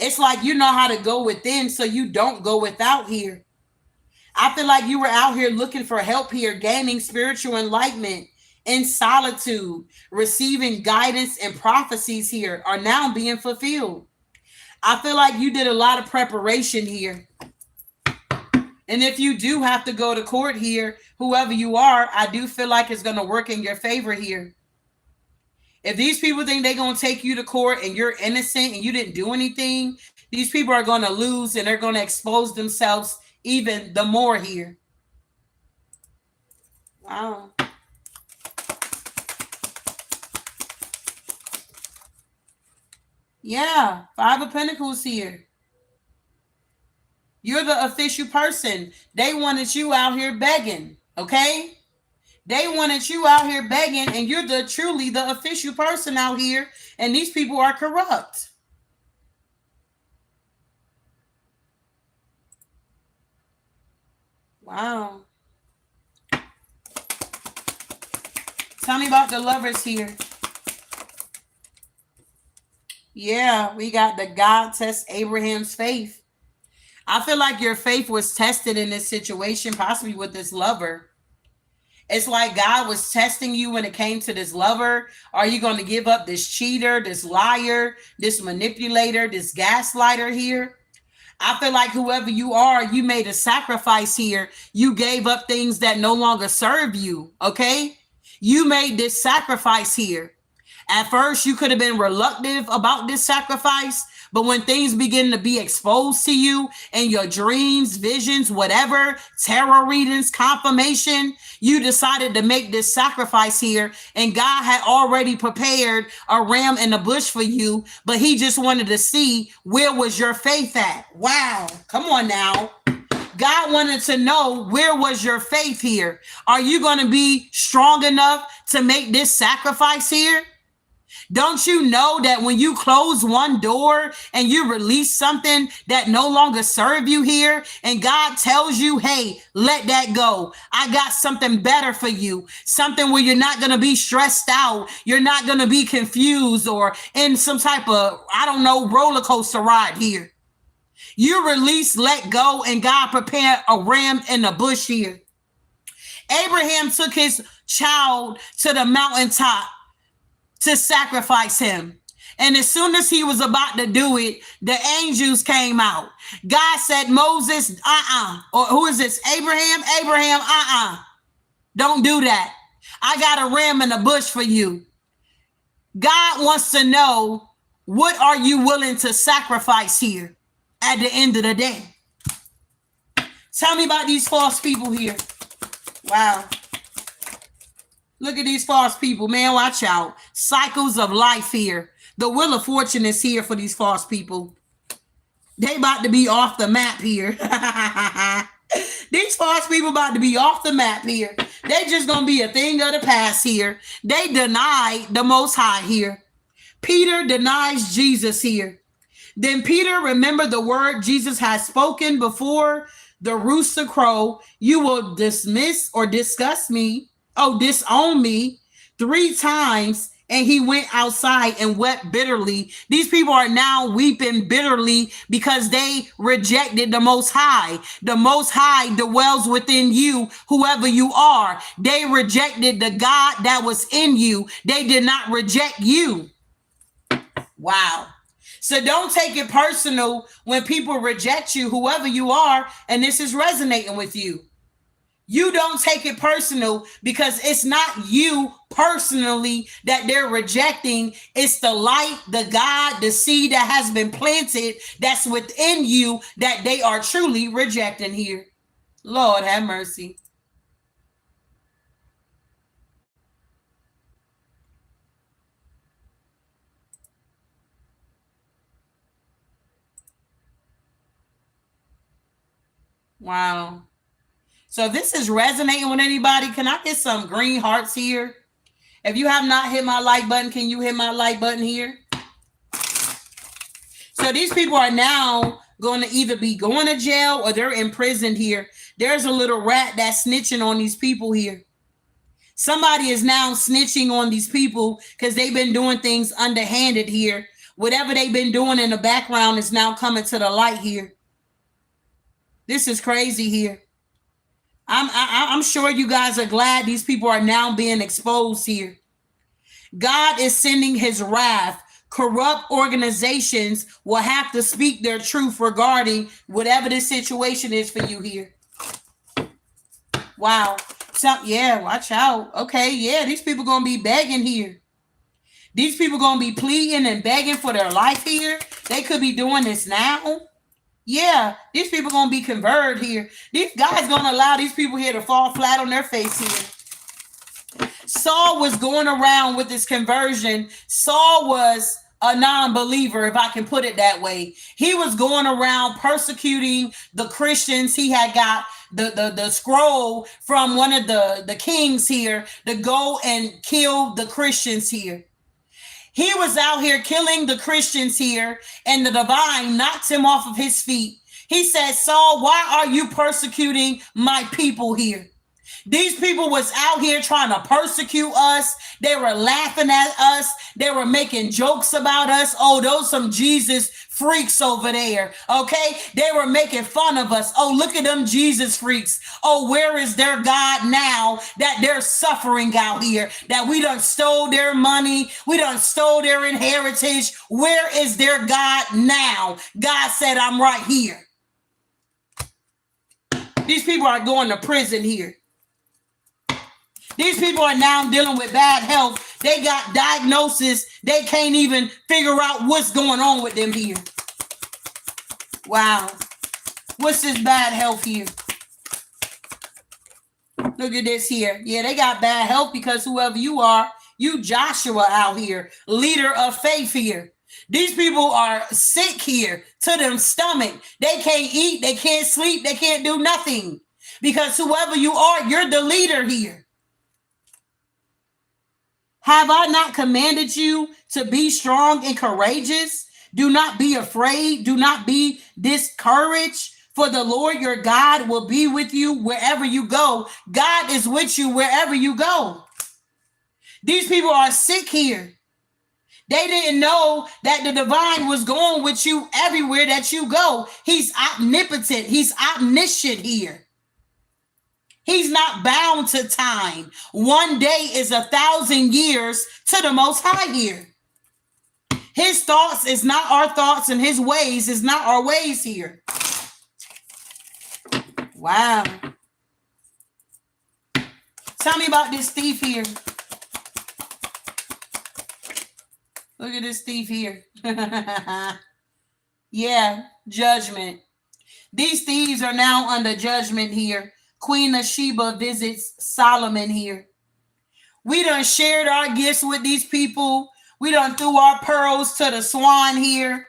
It's like you know how to go within so you don't go without here. I feel like you were out here looking for help here, gaining spiritual enlightenment in solitude, receiving guidance and prophecies here are now being fulfilled. I feel like you did a lot of preparation here. And if you do have to go to court here, whoever you are, I do feel like it's going to work in your favor here. If these people think they're going to take you to court and you're innocent and you didn't do anything, these people are going to lose and they're going to expose themselves even the more here. Wow. Yeah, Five of Pentacles here. You're the official person. They wanted you out here begging, okay? They wanted you out here begging, and you're truly the official person out here, and these people are corrupt. Wow. Tell me about the lovers here. Yeah, we got the God test Abraham's faith. I feel like your faith was tested in this situation, possibly with this lover. It's like God was testing you when it came to this lover. Are you going to give up this cheater, this liar, this manipulator, this gaslighter here? I feel like whoever you are, you made a sacrifice here. You gave up things that no longer serve you, okay? You made this sacrifice here. At first, you could have been reluctant about this sacrifice, but when things begin to be exposed to you in your dreams, visions, whatever, tarot readings, confirmation, you decided to make this sacrifice here, and God had already prepared a ram in the bush for you, but he just wanted to see where was your faith at. Wow. Come on now. God wanted to know where was your faith here. Are you going to be strong enough to make this sacrifice here? Don't you know that when you close one door and you release something that no longer serve you here, and God tells you, hey, let that go. I got something better for you. Something where you're not going to be stressed out. You're not going to be confused or in some type of, I don't know, roller coaster ride here. You release, let go, and God prepared a ram in the bush here. Abraham took his child to the mountaintop to sacrifice him. And as soon as he was about to do it, the angels came out. God said, Moses, or who is this? Abraham, don't do that. I got a ram in the bush for you. God wants to know, what are you willing to sacrifice here at the end of the day? Tell me about these false people here. Wow. Look at these false people, man. Watch out. Cycles of life here. The Wheel of Fortune is here for these false people. They about to be off the map here. These false people about to be off the map here. They just going to be a thing of the past here. They deny the Most High here. Peter denies Jesus here. Then Peter remembered the word Jesus has spoken before the rooster crow. You will dismiss or discuss me. Disown me 3 times. And he went outside and wept bitterly. These people are now weeping bitterly because they rejected the Most High. The Most High dwells within you, whoever you are. They rejected the God that was in you. They did not reject you. Wow. So don't take it personal when people reject you, whoever you are, and this is resonating with you. You don't take it personal because it's not you personally that they're rejecting. It's the light, the God, the seed that has been planted that's within you that they are truly rejecting here. Lord have mercy. Wow. So if this is resonating with anybody, can I get some green hearts here? If you have not hit my like button, can you hit my like button here? So these people are now going to either be going to jail or they're imprisoned here. There's a little rat that's snitching on these people here. Somebody is now snitching on these people because they've been doing things underhanded here. Whatever they've been doing in the background is now coming to the light here. This is crazy here. I'm sure you guys are glad these people are now being exposed here. God is sending his wrath. Corrupt organizations will have to speak their truth regarding whatever this situation is for you here. Wow. So, yeah, watch out. Okay, yeah, these people going to be begging here. These people going to be pleading and begging for their life here. They could be doing this now. Yeah, these people going to be converted here. These guys going to allow these people here to fall flat on their face here. Saul was going around with this conversion. Saul was a non-believer, if I can put it that way. He was going around persecuting the Christians. He had got the scroll from one of the kings here to go and kill the Christians here. He was out here killing the Christians here, and the divine knocked him off of his feet. He said, Saul, why are you persecuting my people here? These people was out here trying to persecute us. They were laughing at us. They were making jokes about us. Oh, those some Jesus freaks over there. Okay. They were making fun of us. Oh, look at them Jesus freaks. Oh, where is their God now that they're suffering out here? That we done stole their money. We done stole their inheritance. Where is their God now? God said, I'm right here. These people are going to prison here. These people are now dealing with bad health. They got diagnosis. They can't even figure out what's going on with them here. Wow. What's this bad health here? Look at this here. Yeah, they got bad health because whoever you are, you Joshua out here, leader of faith here. These people are sick here to them stomach. They can't eat. They can't sleep. They can't do nothing because whoever you are, you're the leader here. Have I not commanded you to be strong and courageous? Do not be afraid. Do not be discouraged. For the Lord your God will be with you wherever you go. God is with you wherever you go. These people are sick here. They didn't know that the divine was going with you everywhere that you go. He's omnipotent. He's omniscient here. He's not bound to time. One day is 1,000 years to the Most High here. His thoughts is not our thoughts, and his ways is not our ways here. Wow. Tell me about this thief here. Look at this thief here. Yeah, judgment. These thieves are now under judgment here. Queen of Sheba visits Solomon here. We done shared our gifts with these people. We done threw our pearls to the swan here.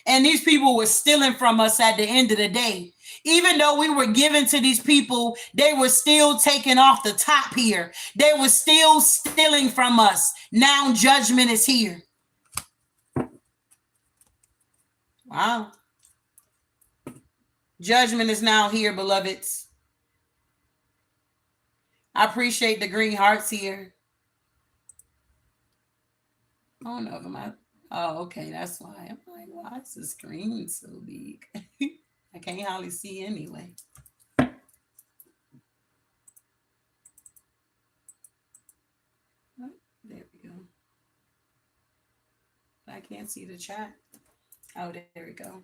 And these people were stealing from us at the end of the day. Even though we were given to these people, they were still taking off the top here. They were still stealing from us. Now judgment is here. Wow. Judgment is now here, beloveds. I appreciate the green hearts here. I don't know if I'm. Oh, okay, that's why. I'm like, why is the screen so big? I can't hardly see anyway. Oh, there we go. I can't see the chat. Oh, there we go.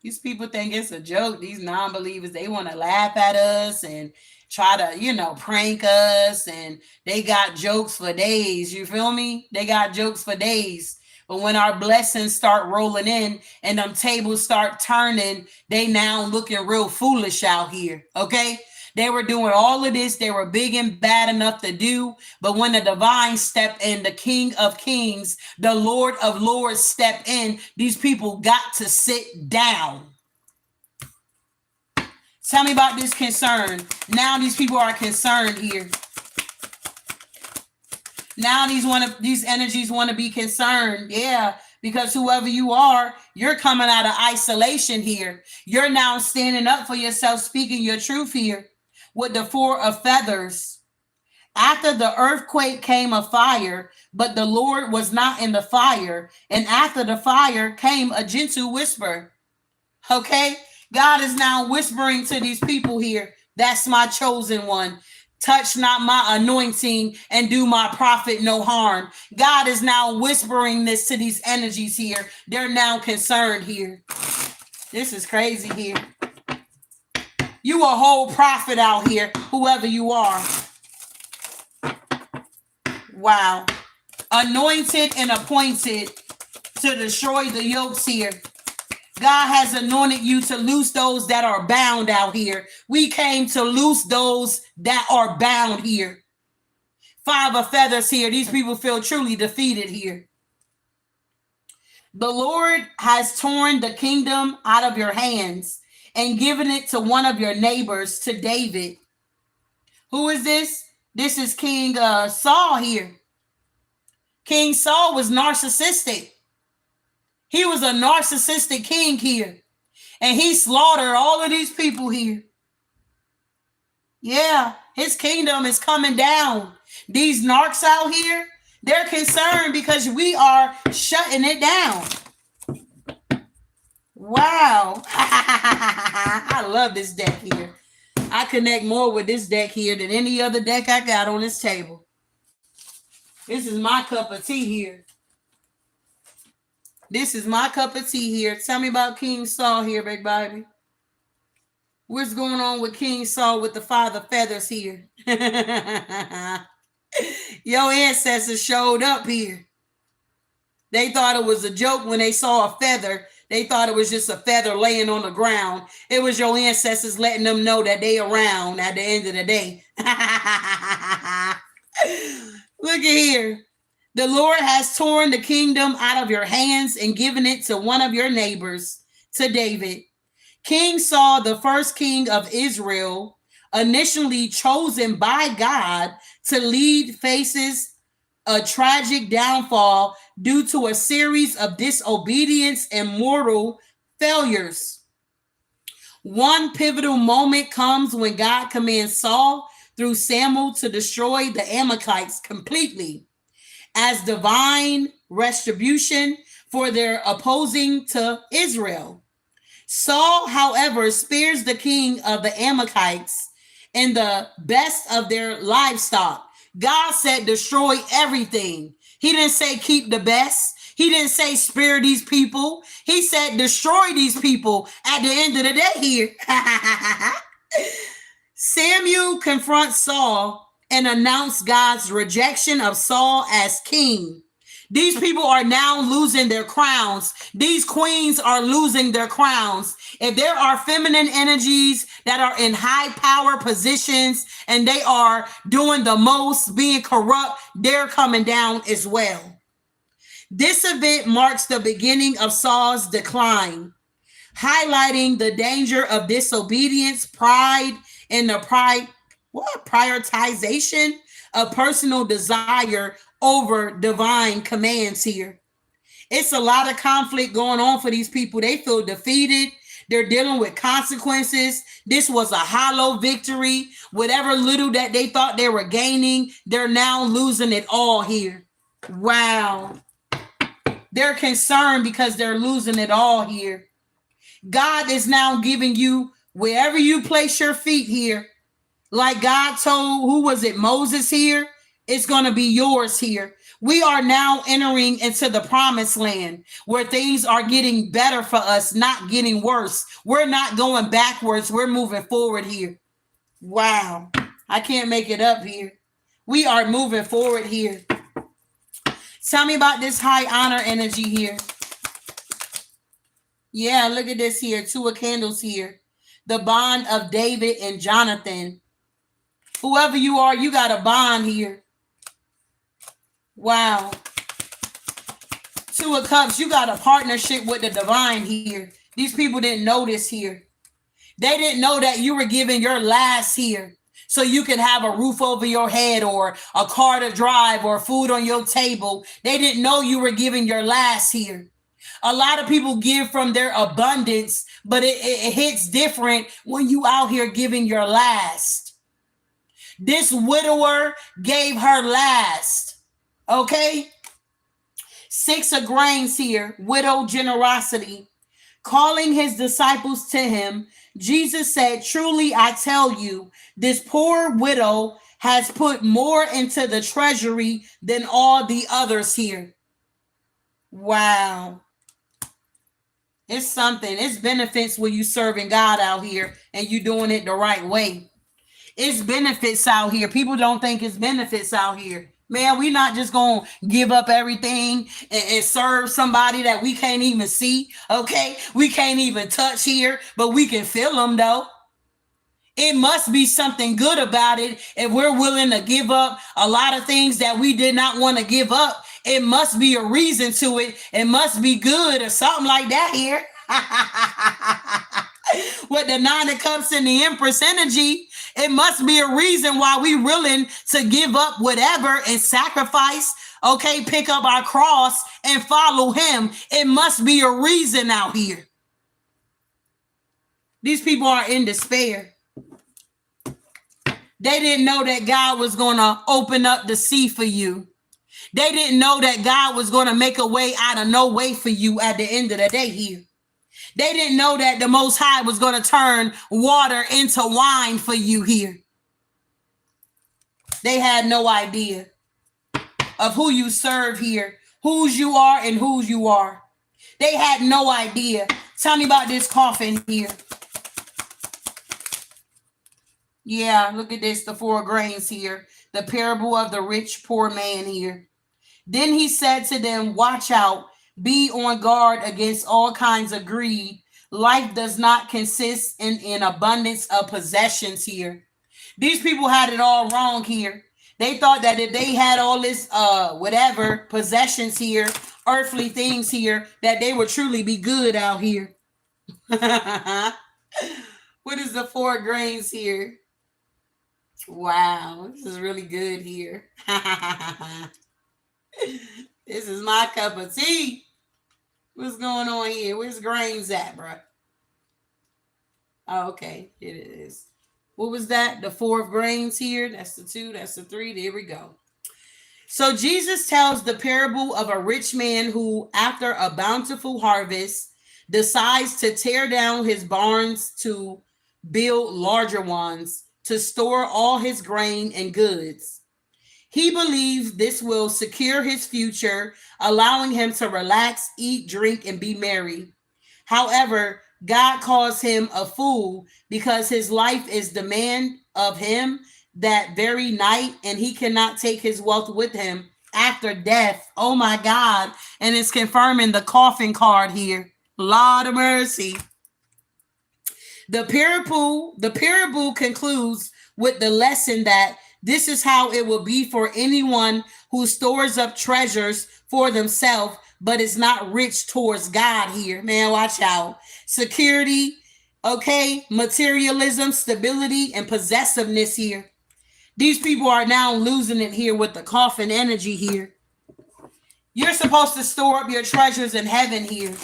These people think it's a joke. These non-believers, they want to laugh at us and try to, prank us. And they got jokes for days. You feel me? They got jokes for days. But when our blessings start rolling in and them tables start turning, they now looking real foolish out here. Okay? They were doing all of this. They were big and bad enough to do. But when the divine stepped in, the King of Kings, the Lord of Lords stepped in, these people got to sit down. Tell me about this concern. Now these people are concerned here. Now these energies want to be concerned. Yeah. Because whoever you are, you're coming out of isolation here. You're now standing up for yourself, speaking your truth here. With the 4 of feathers. After the earthquake came a fire, but the Lord was not in the fire. And after the fire came a gentle whisper. Okay? God is now whispering to these people here, that's my chosen one. Touch not my anointing and do my prophet no harm. God is now whispering this to these energies here. They're now concerned here. This is crazy here. You a whole prophet out here, whoever you are. Wow. Anointed and appointed to destroy the yokes here. God has anointed you to loose those that are bound out here. We came to loose those that are bound here. 5 of feathers here. These people feel truly defeated here. The Lord has torn the kingdom out of your hands and given it to one of your neighbors, to David. Who is this? This is King Saul here. King Saul was narcissistic. He was a narcissistic king here. And he slaughtered all of these people here. Yeah, his kingdom is coming down. These narcs out here, they're concerned because we are shutting it down. Wow. I love this deck here. I connect more with this deck here than any other deck I got on this table. This is my cup of tea here. This is my cup of tea here. Tell me about King Saul here, big baby. What's going on with King Saul with the 5 of feathers here? Your ancestors showed up here. They thought it was a joke when they saw a feather. They thought it was just a feather laying on the ground. It was your ancestors letting them know that they around at the end of the day. Look at here. The Lord has torn the kingdom out of your hands and given it to one of your neighbors, to David. King Saul, the first king of Israel, initially chosen by God to lead, faces a tragic downfall due to a series of disobedience and mortal failures. One pivotal moment comes when God commands Saul through Samuel to destroy the Amalekites completely as divine retribution for their opposing to Israel. Saul, however, spares the king of the Amalekites and the best of their livestock. God said destroy everything. He didn't say keep the best. He didn't say spare these people. He said destroy these people at the end of the day here. Samuel confronts Saul and announced God's rejection of Saul as king. These people are now losing their crowns. These queens are losing their crowns. If there are feminine energies that are in high power positions and they are doing the most, being corrupt, they're coming down as well. This event marks the beginning of Saul's decline, highlighting the danger of disobedience, pride, and the prioritization of personal desire over divine commands here. It's a lot of conflict going on for these people. They feel defeated. They're dealing with consequences. This was a hollow victory. Whatever little that they thought they were gaining, they're now losing it all here. Wow. They're concerned because they're losing it all here. God is now giving you wherever you place your feet here. Like God told, who was it, Moses here? It's going to be yours here. We are now entering into the promised land where things are getting better for us, not getting worse. We're not going backwards. We're moving forward here. Wow. I can't make it up here. We are moving forward here. Tell me about this high honor energy here. Yeah, look at this here. 2 of candles here. The bond of David and Jonathan. Whoever you are, you got a bond here. Wow. 2 of cups, you got a partnership with the divine here. These people didn't know this here. They didn't know that you were giving your last here so you can have a roof over your head or a car to drive or food on your table. They didn't know you were giving your last here. A lot of people give from their abundance, but it hits different when you out here giving your last. This widower gave her last. Okay? 6 of grains here. Widow generosity. Calling his disciples to him, Jesus said, "Truly I tell you, this poor widow has put more into the treasury than all the others here." Wow. It's something. It's benefits when you serving God out here and you doing it the right way. It's benefits out here. People don't think it's benefits out here. Man, we not just gonna give up everything and serve somebody that we can't even see. Okay, we can't even touch here, but we can feel them though. It must be something good about it if we're willing to give up a lot of things that we did not want to give up. It must be a reason to it. It must be good or something like that here. With the Nine of Cups and the Empress energy, it must be a reason why we're willing to give up whatever and sacrifice. Okay, pick up our cross and follow him. It must be a reason out here. These people are in despair. They didn't know that God was going to open up the sea for you. They didn't know that God was going to make a way out of no way for you at the end of the day here. They didn't know that the Most High was going to turn water into wine for you here. They had no idea of who you serve here, whose you are and whose you are. They had no idea. Tell me about this coffin here. Yeah, look at this, the 4 grains here. The parable of the rich poor man here. Then he said to them, "Watch out, be on guard against all kinds of greed. Life does not consist in abundance of possessions here." These people had it all wrong here. They thought that if they had all this whatever possessions here, earthly things here, that they would truly be good out here. What is the 4 grains here? Wow, this is really good here. This is my cup of tea. What's going on here? Where's grains at, bro? Oh, okay, it is. What was that? The 4 grains here. That's the 2. That's the 3. There we go. So Jesus tells the parable of a rich man who, after a bountiful harvest, decides to tear down his barns to build larger ones to store all his grain and goods. He believes this will secure his future, allowing him to relax, eat, drink, and be merry. However, God calls him a fool because his life is demand of him that very night, and he cannot take his wealth with him after death. Oh my God. And it's confirming the coffin card here. Lord of mercy. The parable concludes with the lesson that this is how it will be for anyone who stores up treasures for themselves, but is not rich towards God here. Man, watch out. Security, okay, materialism, stability, and possessiveness here. These people are now losing it here with the coffin energy here. You're supposed to store up your treasures in heaven here,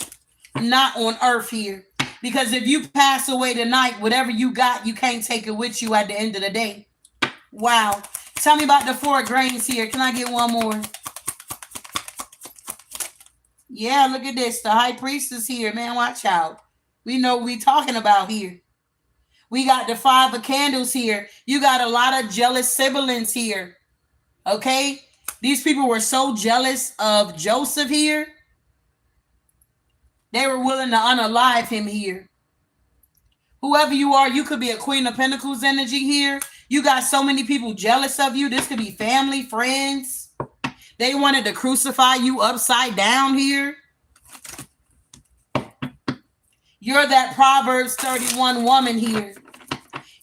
not on earth here. Because if you pass away tonight, whatever you got, you can't take it with you at the end of the day. Wow. Tell me about the 4 grains here. Can I get one more? Yeah, look at this. The high priestess here. Man, watch out. We know what we talking about here. We got the 5 of candles here. You got a lot of jealous siblings here. Okay? These people were so jealous of Joseph here. They were willing to unalive him here. Whoever you are, you could be a Queen of Pentacles energy here. You got so many people jealous of you. This could be family, friends. They wanted to crucify you upside down here. You're that Proverbs 31 woman here.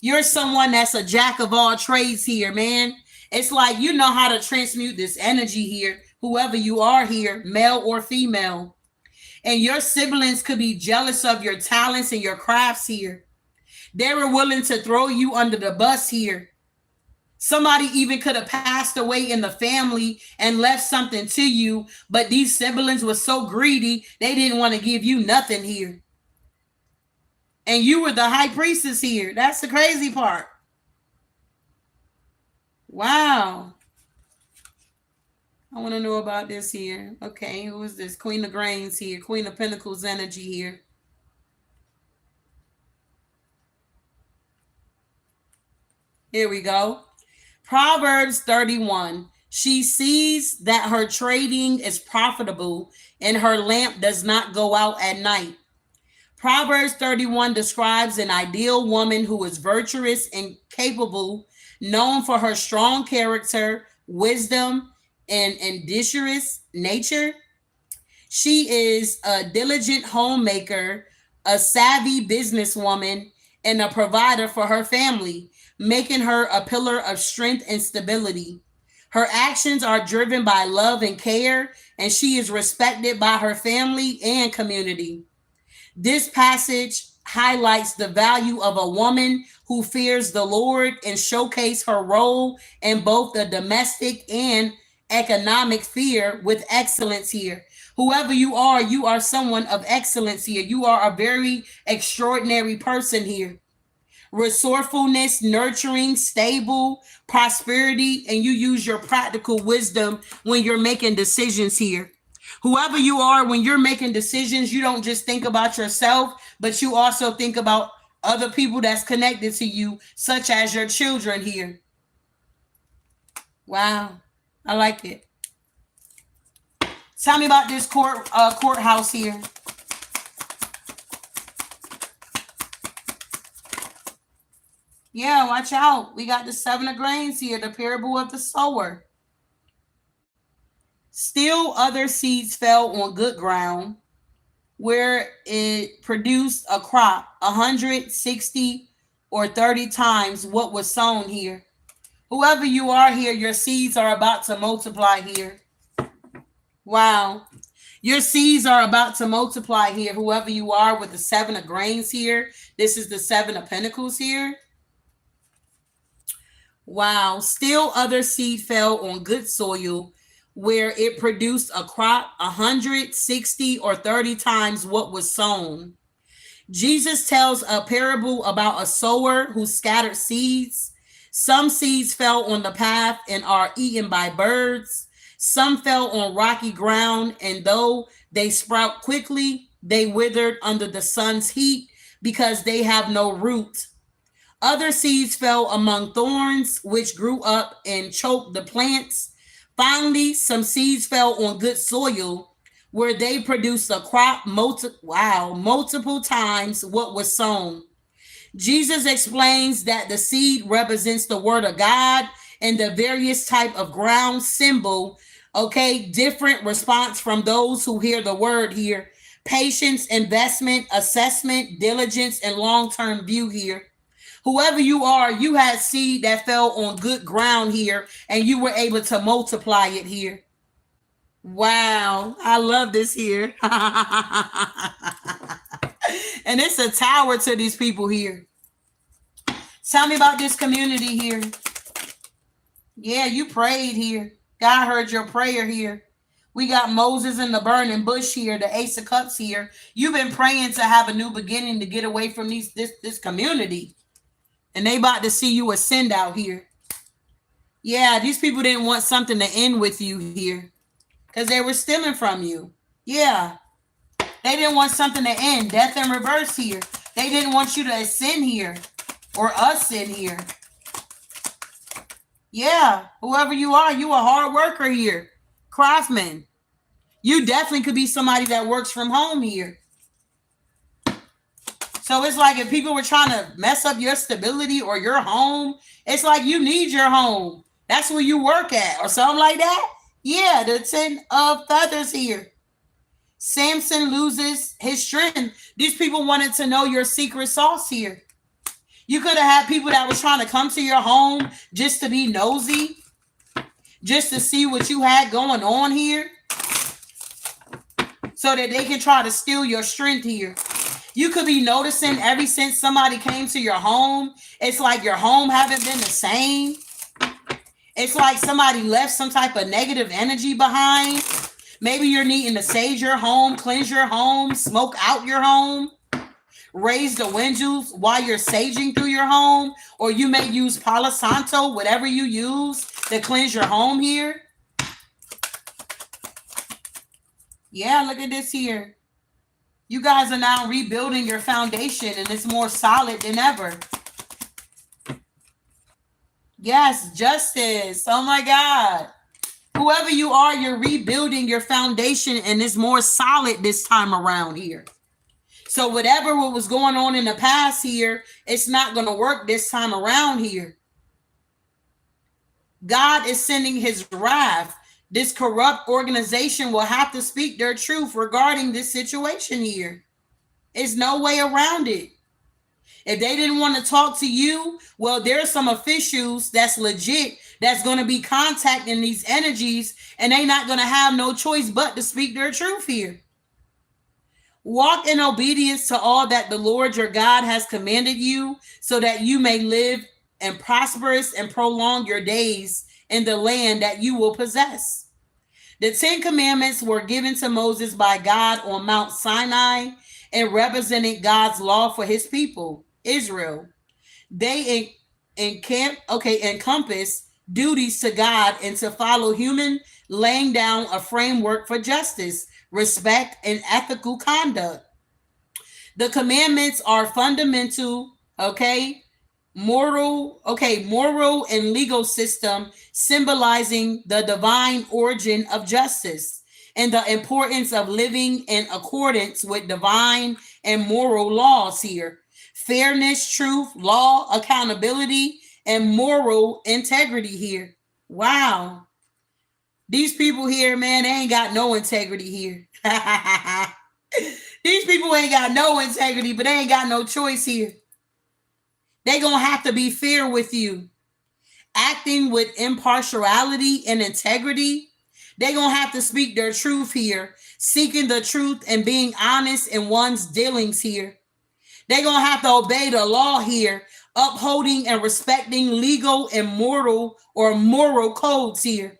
You're someone that's a jack of all trades here, man. It's like you know how to transmute this energy here, whoever you are here, male or female. And your siblings could be jealous of your talents and your crafts here. They were willing to throw you under the bus here. Somebody even could have passed away in the family and left something to you, but these siblings were so greedy, they didn't want to give you nothing here. And you were the high priestess here. That's the crazy part. Wow. I want to know about this here. Okay, who is this? Queen of Grains here. Queen of Pentacles energy here. Here we go. Proverbs 31. She sees that her trading is profitable and her lamp does not go out at night. Proverbs 31 describes an ideal woman who is virtuous and capable, known for her strong character, wisdom, and industrious nature. She is a diligent homemaker, a savvy businesswoman, and a provider for her family, making her a pillar of strength and stability. Her actions are driven by love and care, and she is respected by her family and community. This passage highlights the value of a woman who fears the Lord and showcase her role in both the domestic and economic sphere with excellence here. Whoever you are someone of excellence here. You are a very extraordinary person here. Resourcefulness, nurturing, stable, prosperity, and you use your practical wisdom when you're making decisions here. Whoever you are, when you're making decisions, you don't just think about yourself, but you also think about other people that's connected to you, such as your children here. Wow, I like it. Tell me about this courthouse here. Yeah, watch out. We got the seven of grains here, the parable of the sower. Still other seeds fell on good ground where it produced a crop 160 or 30 times what was sown here. Whoever you are here, your seeds are about to multiply here. Wow. Your seeds are about to multiply here. Whoever you are with the seven of grains here. This is the seven of pentacles here. Wow. Still other seed fell on good soil where it produced a crop 160 or 30 times what was sown. Jesus tells a parable about a sower who scattered seeds. Some seeds fell on the path and are eaten by birds. Some fell on rocky ground, and though they sprout quickly, they withered under the sun's heat because they have no root. Other seeds fell among thorns, which grew up and choked the plants. Finally, some seeds fell on good soil, where they produced a crop multiple times what was sown. Jesus explains that the seed represents the word of God and the various type of ground symbol. Okay, different response from those who hear the word here. Patience, investment, assessment, diligence, and long-term view here. Whoever you are, you had seed that fell on good ground here, and you were able to multiply it here. Wow, I love this here. And it's a tower to these people here. Tell me about this community here. Yeah, you prayed here. God heard your prayer here. We got Moses in the burning bush here, the Ace of Cups here. You've been praying to have a new beginning, to get away from this community. And they about to see you ascend out here. Yeah, these people didn't want something to end with you here because they were stealing from you. Yeah, they didn't want something to end. Death in reverse here. They didn't want you to ascend here or ascend here. Yeah, whoever you are, you a hard worker here. Craftsman. You definitely could be somebody that works from home here. So it's like if people were trying to mess up your stability or your home, it's like you need your home. That's where you work at or something like that. Yeah, the 10 of feathers here. Samson loses his strength. These people wanted to know your secret sauce here. You could have had people that was trying to come to your home just to be nosy, just to see what you had going on here, so that they can try to steal your strength here. You could be noticing ever since somebody came to your home, it's like your home haven't been the same. It's like somebody left some type of negative energy behind. Maybe you're needing to sage your home, cleanse your home, smoke out your home, raise the windows while you're saging through your home, or you may use Palo Santo, whatever you use to cleanse your home here. Yeah, look at this here. You guys are now rebuilding your foundation, and it's more solid than ever. Yes, justice. Oh my God. Whoever you are, you're rebuilding your foundation and it's more solid this time around here. So whatever what was going on in the past here, it's not going to work this time around here. God is sending his wrath. This corrupt organization will have to speak their truth regarding this situation here. There's no way around it. If they didn't want to talk to you, well, there's some officials that's legit that's going to be contacting these energies, and they're not going to have no choice but to speak their truth here. Walk in obedience to all that the Lord your God has commanded you, so that you may live and prosperous and prolong your days in the land that you will possess. The 10 Commandments were given to Moses by God on Mount Sinai and represented God's law for his people, Israel. They encompass duties to God and to follow human, laying down a framework for justice, respect, and ethical conduct. The commandments are fundamental, moral and legal system, symbolizing the divine origin of justice and the importance of living in accordance with divine and moral laws here. Fairness, truth, law, accountability, and moral integrity here. Wow. These people here, man, they ain't got no integrity here. These people ain't got no integrity, but they ain't got no choice here. They gonna have to be fair with you. Acting with impartiality and integrity. They gonna have to speak their truth here. Seeking the truth and being honest in one's dealings here. They gonna have to obey the law here. Upholding and respecting legal and moral codes here.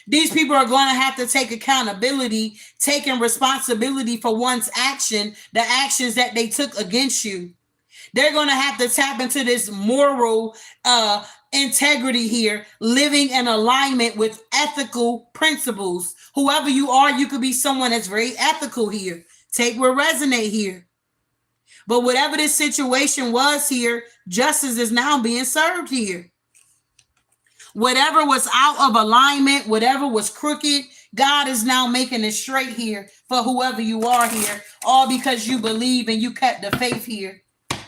These people are going to have to take accountability, taking responsibility for one's action, the actions that they took against you. They're going to have to tap into this moral integrity here, living in alignment with ethical principles. Whoever you are, you could be someone that's very ethical here. Take what resonate here. But whatever this situation was here, justice is now being served here. Whatever was out of alignment, whatever was crooked, God is now making it straight here for whoever you are here, all because you believe and you kept the faith here.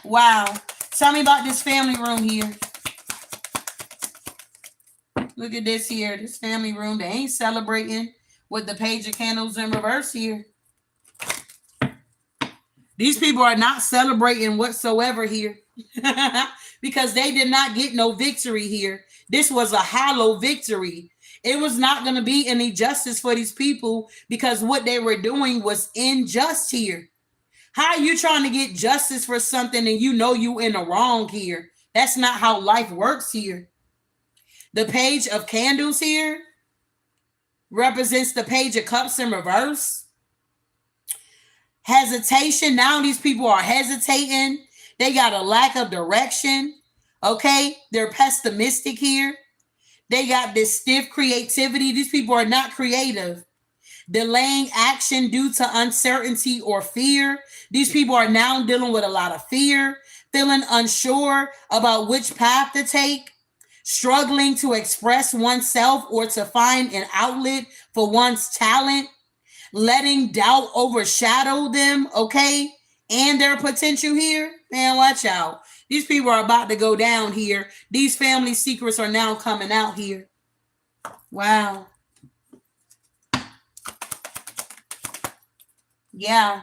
Wow. Tell me about this family room here. Look at this here, this family room. They ain't celebrating with the page of candles in reverse here. These people are not celebrating whatsoever here because they did not get no victory here. This was a hollow victory. It was not going to be any justice for these people because what they were doing was unjust here. How are you trying to get justice for something and you know you in the wrong here? That's not how life works here. The page of candles here represents the page of cups in reverse. Hesitation. Now these people are hesitating. They got a lack of direction. Okay, they're pessimistic here. They got this stiff creativity. These people are not creative. Delaying action due to uncertainty or fear. These people are now dealing with a lot of fear, feeling unsure about which path to take, struggling to express oneself or to find an outlet for one's talent, letting doubt overshadow them, and their potential here. Man, watch out. These people are about to go down here. These family secrets are now coming out here. Wow. Yeah.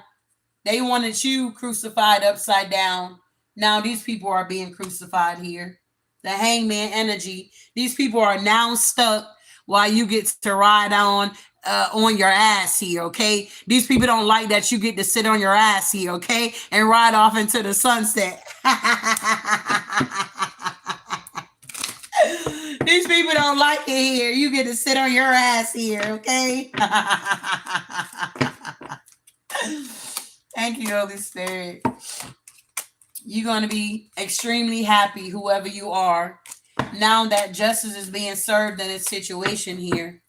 They wanted you crucified upside down. Now these people are being crucified here. The hangman energy. These people are now stuck while you get to ride on your ass here, okay? These people don't like that you get to sit on your ass here, okay? And ride off into the sunset. These people don't like it here. You get to sit on your ass here, okay? Thank you, Holy Spirit. You're going to be extremely happy, whoever you are, now that justice is being served in this situation here.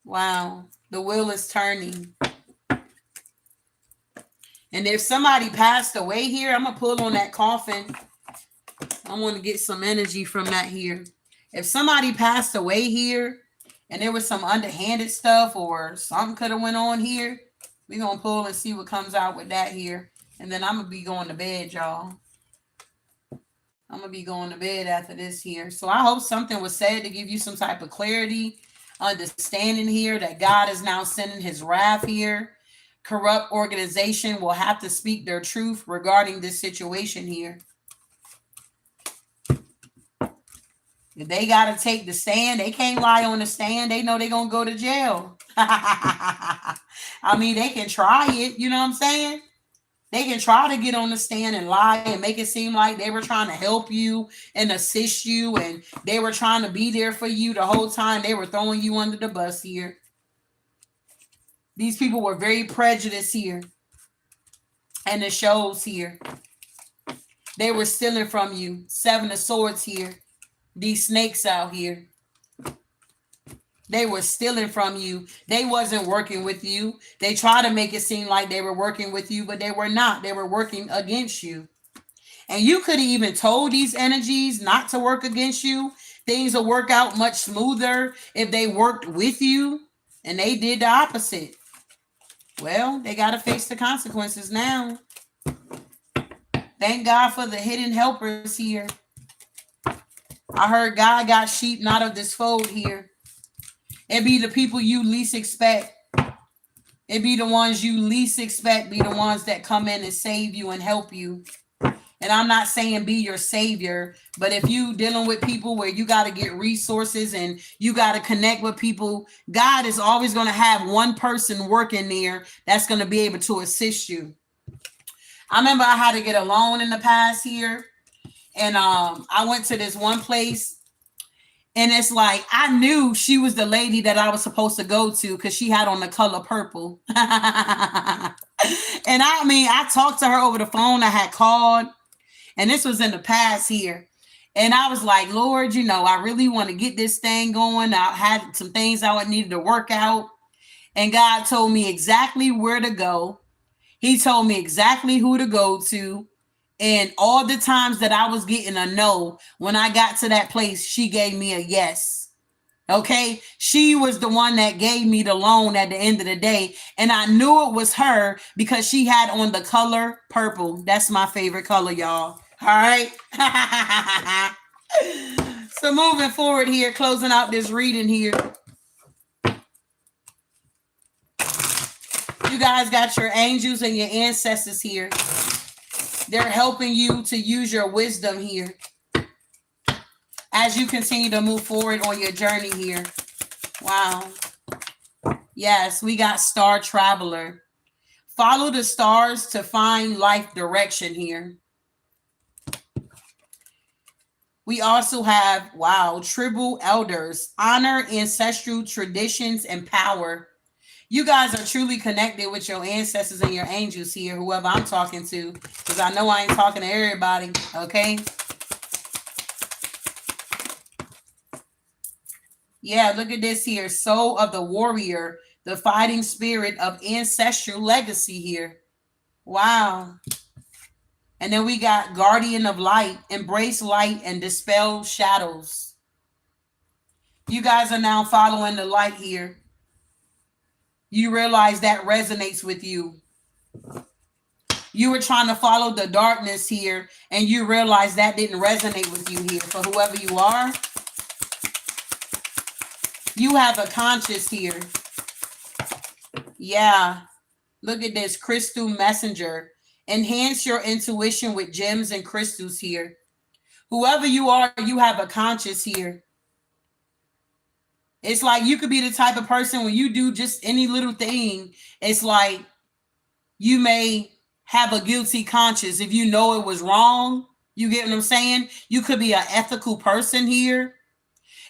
Wow. The wheel is turning. And if somebody passed away here, I'm going to pull on that coffin. I want to get some energy from that here. If somebody passed away here and there was some underhanded stuff or something could have went on here, we're going to pull and see what comes out with that here. And then I'm going to be going to bed, y'all. I'm going to be going to bed after this here. So I hope something was said to give you some type of clarity, understanding here that God is now sending his wrath here. Corrupt organization will have to speak their truth regarding this situation here. If they got to take the stand, they can't lie on the stand. They know they're going to go to jail. I mean, they can try it. You know what I'm saying? They can try to get on the stand and lie and make it seem like they were trying to help you and assist you and they were trying to be there for you the whole time. They were throwing you under the bus here. These people were very prejudiced here. And it shows here. They were stealing from you. 7 of Swords here. These snakes out here. They were stealing from you. They wasn't working with you. They tried to make it seem like they were working with you, but they were not. They were working against you. And you could have even told these energies not to work against you. Things will work out much smoother if they worked with you. And they did the opposite. Well, they got to face the consequences now. Thank God for the hidden helpers here. I heard God got sheep not of this fold here. It be the people you least expect. It be the ones you least expect be the ones that come in and save you and help you. And I'm not saying be your savior, but if you dealing with people where you got to get resources and you got to connect with people, God is always going to have one person working there that's going to be able to assist you. I remember I had to get a loan in the past here. And I went to this one place and it's like, I knew she was the lady that I was supposed to go to because she had on the color purple. And I talked to her over the phone. I had called and this was in the past here. And I was like, Lord, I really want to get this thing going. I had some things I needed to work out. And God told me exactly where to go. He told me exactly who to go to. And all the times that I was getting a no, when I got to that place, she gave me a yes. Okay. She was the one that gave me the loan at the end of the day. And I knew it was her because she had on the color purple. That's my favorite color, y'all. All right. So moving forward here, closing out this reading here. You guys got your angels and your ancestors here. They're helping you to use your wisdom here as you continue to move forward on your journey here. Wow. Yes, we got Star Traveler. Follow the stars to find life direction here. We also have, tribal elders. Honor ancestral traditions and power. You guys are truly connected with your ancestors and your angels here, whoever I'm talking to, because I know I ain't talking to everybody, okay? Yeah, look at this here. Soul of the warrior, the fighting spirit of ancestral legacy here. Wow. And then we got guardian of light, embrace light and dispel shadows. You guys are now following the light here. You realize that resonates with you. You were trying to follow the darkness here, and you realize that didn't resonate with you here. For whoever you are, you have a conscience here. Yeah. Look at this. Crystal messenger. Enhance your intuition with gems and crystals here. Whoever you are, you have a conscience here. It's like you could be the type of person when you do just any little thing, it's like you may have a guilty conscience if you know it was wrong. You get what I'm saying? You could be an ethical person here.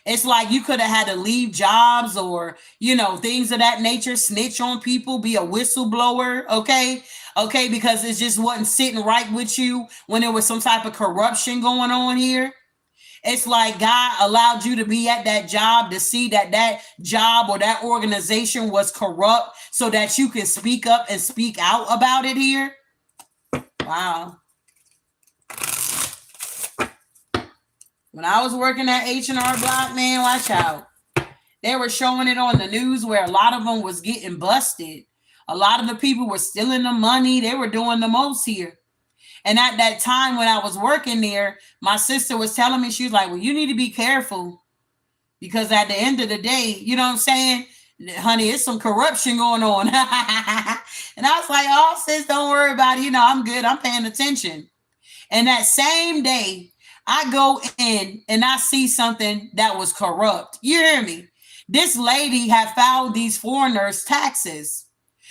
It's like you could have had to leave jobs or, things of that nature, snitch on people, be a whistleblower, okay? Okay, because it just wasn't sitting right with you when there was some type of corruption going on here. It's like God allowed you to be at that job to see that that job or that organization was corrupt so that you can speak up and speak out about it here. Wow. When I was working at H&R Block, man, watch out. They were showing it on the news where a lot of them was getting busted. A lot of the people were stealing the money. They were doing the most here. And at that time when I was working there, my sister was telling me, she was like, well, you need to be careful. Because at the end of the day, you know what I'm saying? Honey, it's some corruption going on. And I was like, oh, sis, don't worry about it. You know, I'm good. I'm paying attention. And that same day, I go in and I see something that was corrupt. You hear me? This lady had filed these foreigners' taxes.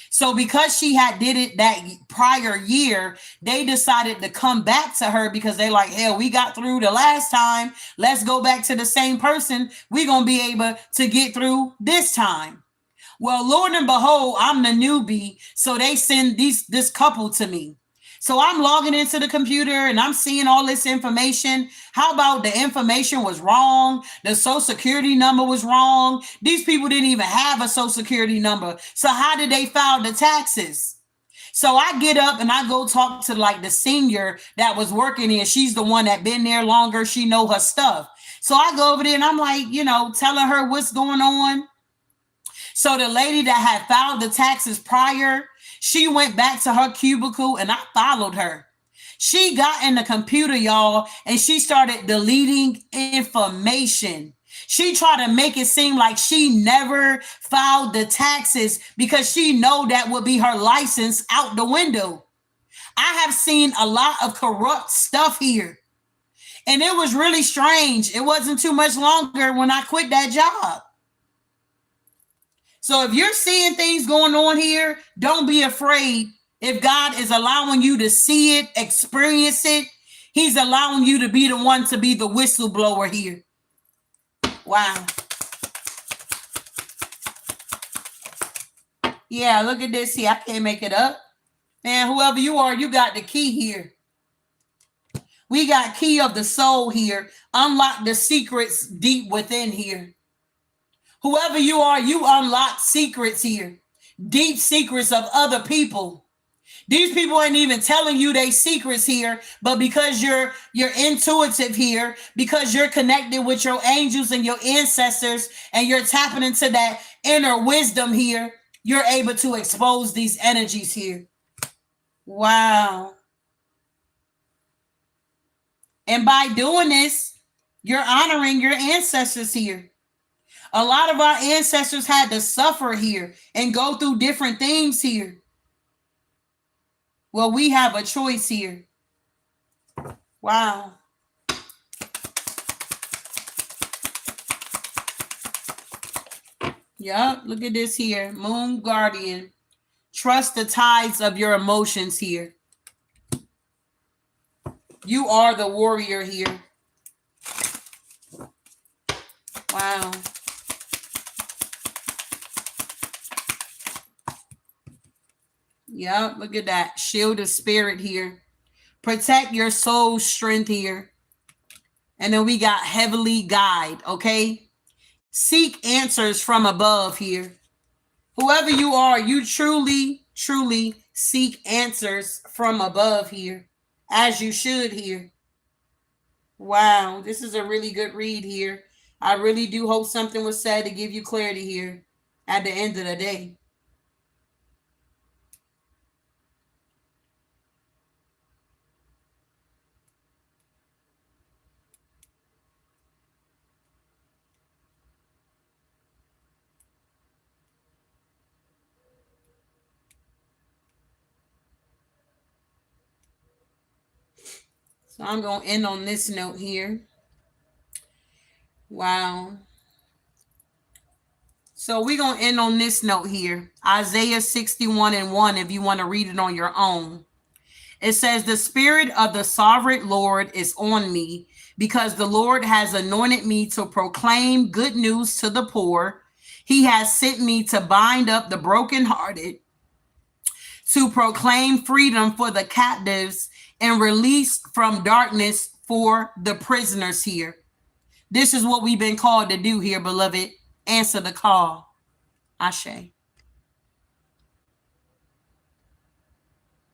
So because she had did it that prior year, they decided to come back to her because they like, hell, we got through the last time. Let's go back to the same person. We're going to be able to get through this time. Well, Lord and behold, I'm the newbie. So they send this couple to me. So I'm logging into the computer and I'm seeing all this information. How about the information was wrong? The social security number was wrong. These people didn't even have a social security number. So how did they file the taxes? So I get up and I go talk to like the senior that was working here. She's the one that been there longer. She know her stuff. So I go over there and I'm like, you know, telling her what's going on. So the lady that had filed the taxes prior, she went back to her cubicle and I followed her. She got in the computer, y'all, and she started deleting information. She tried to make it seem like she never filed the taxes because she know that would be her license out the window. I have seen a lot of corrupt stuff here. And it was really strange. It wasn't too much longer when I quit that job. So if you're seeing things going on here, don't be afraid. If God is allowing you to see it, experience it, he's allowing you to be the one to be the whistleblower here. Wow. Yeah, look at this here. I can't make it up. Man, whoever you are, you got the key here. We got key of the soul here. Unlock the secrets deep within here. Whoever you are, you unlock secrets here. Deep secrets of other people. These people ain't even telling you they secrets here, but because you're intuitive here, because you're connected with your angels and your ancestors, and you're tapping into that inner wisdom here, you're able to expose these energies here. Wow. And by doing this, you're honoring your ancestors here. A lot of our ancestors had to suffer here and go through different things here. Well, we have a choice here. Wow. Yep, look at this here. Moon Guardian. Trust the tides of your emotions here. You are the warrior here. Wow. Yep, look at that. Shield of spirit here. Protect your soul's strength here. And then we got heavenly guide, okay? Seek answers from above here. Whoever you are, you truly, truly seek answers from above here, as you should here. Wow, this is a really good read here. I really do hope something was said to give you clarity here at the end of the day. So I'm going to end on this note here. Wow. So we're going to end on this note here. Isaiah 61:1, if you want to read it on your own. It says, the Spirit of the Sovereign Lord is on me, because the Lord has anointed me to proclaim good news to the poor. He has sent me to bind up the brokenhearted, to proclaim freedom for the captives, and release from darkness for the prisoners here. This is what we've been called to do here, beloved. Answer the call. Ashe.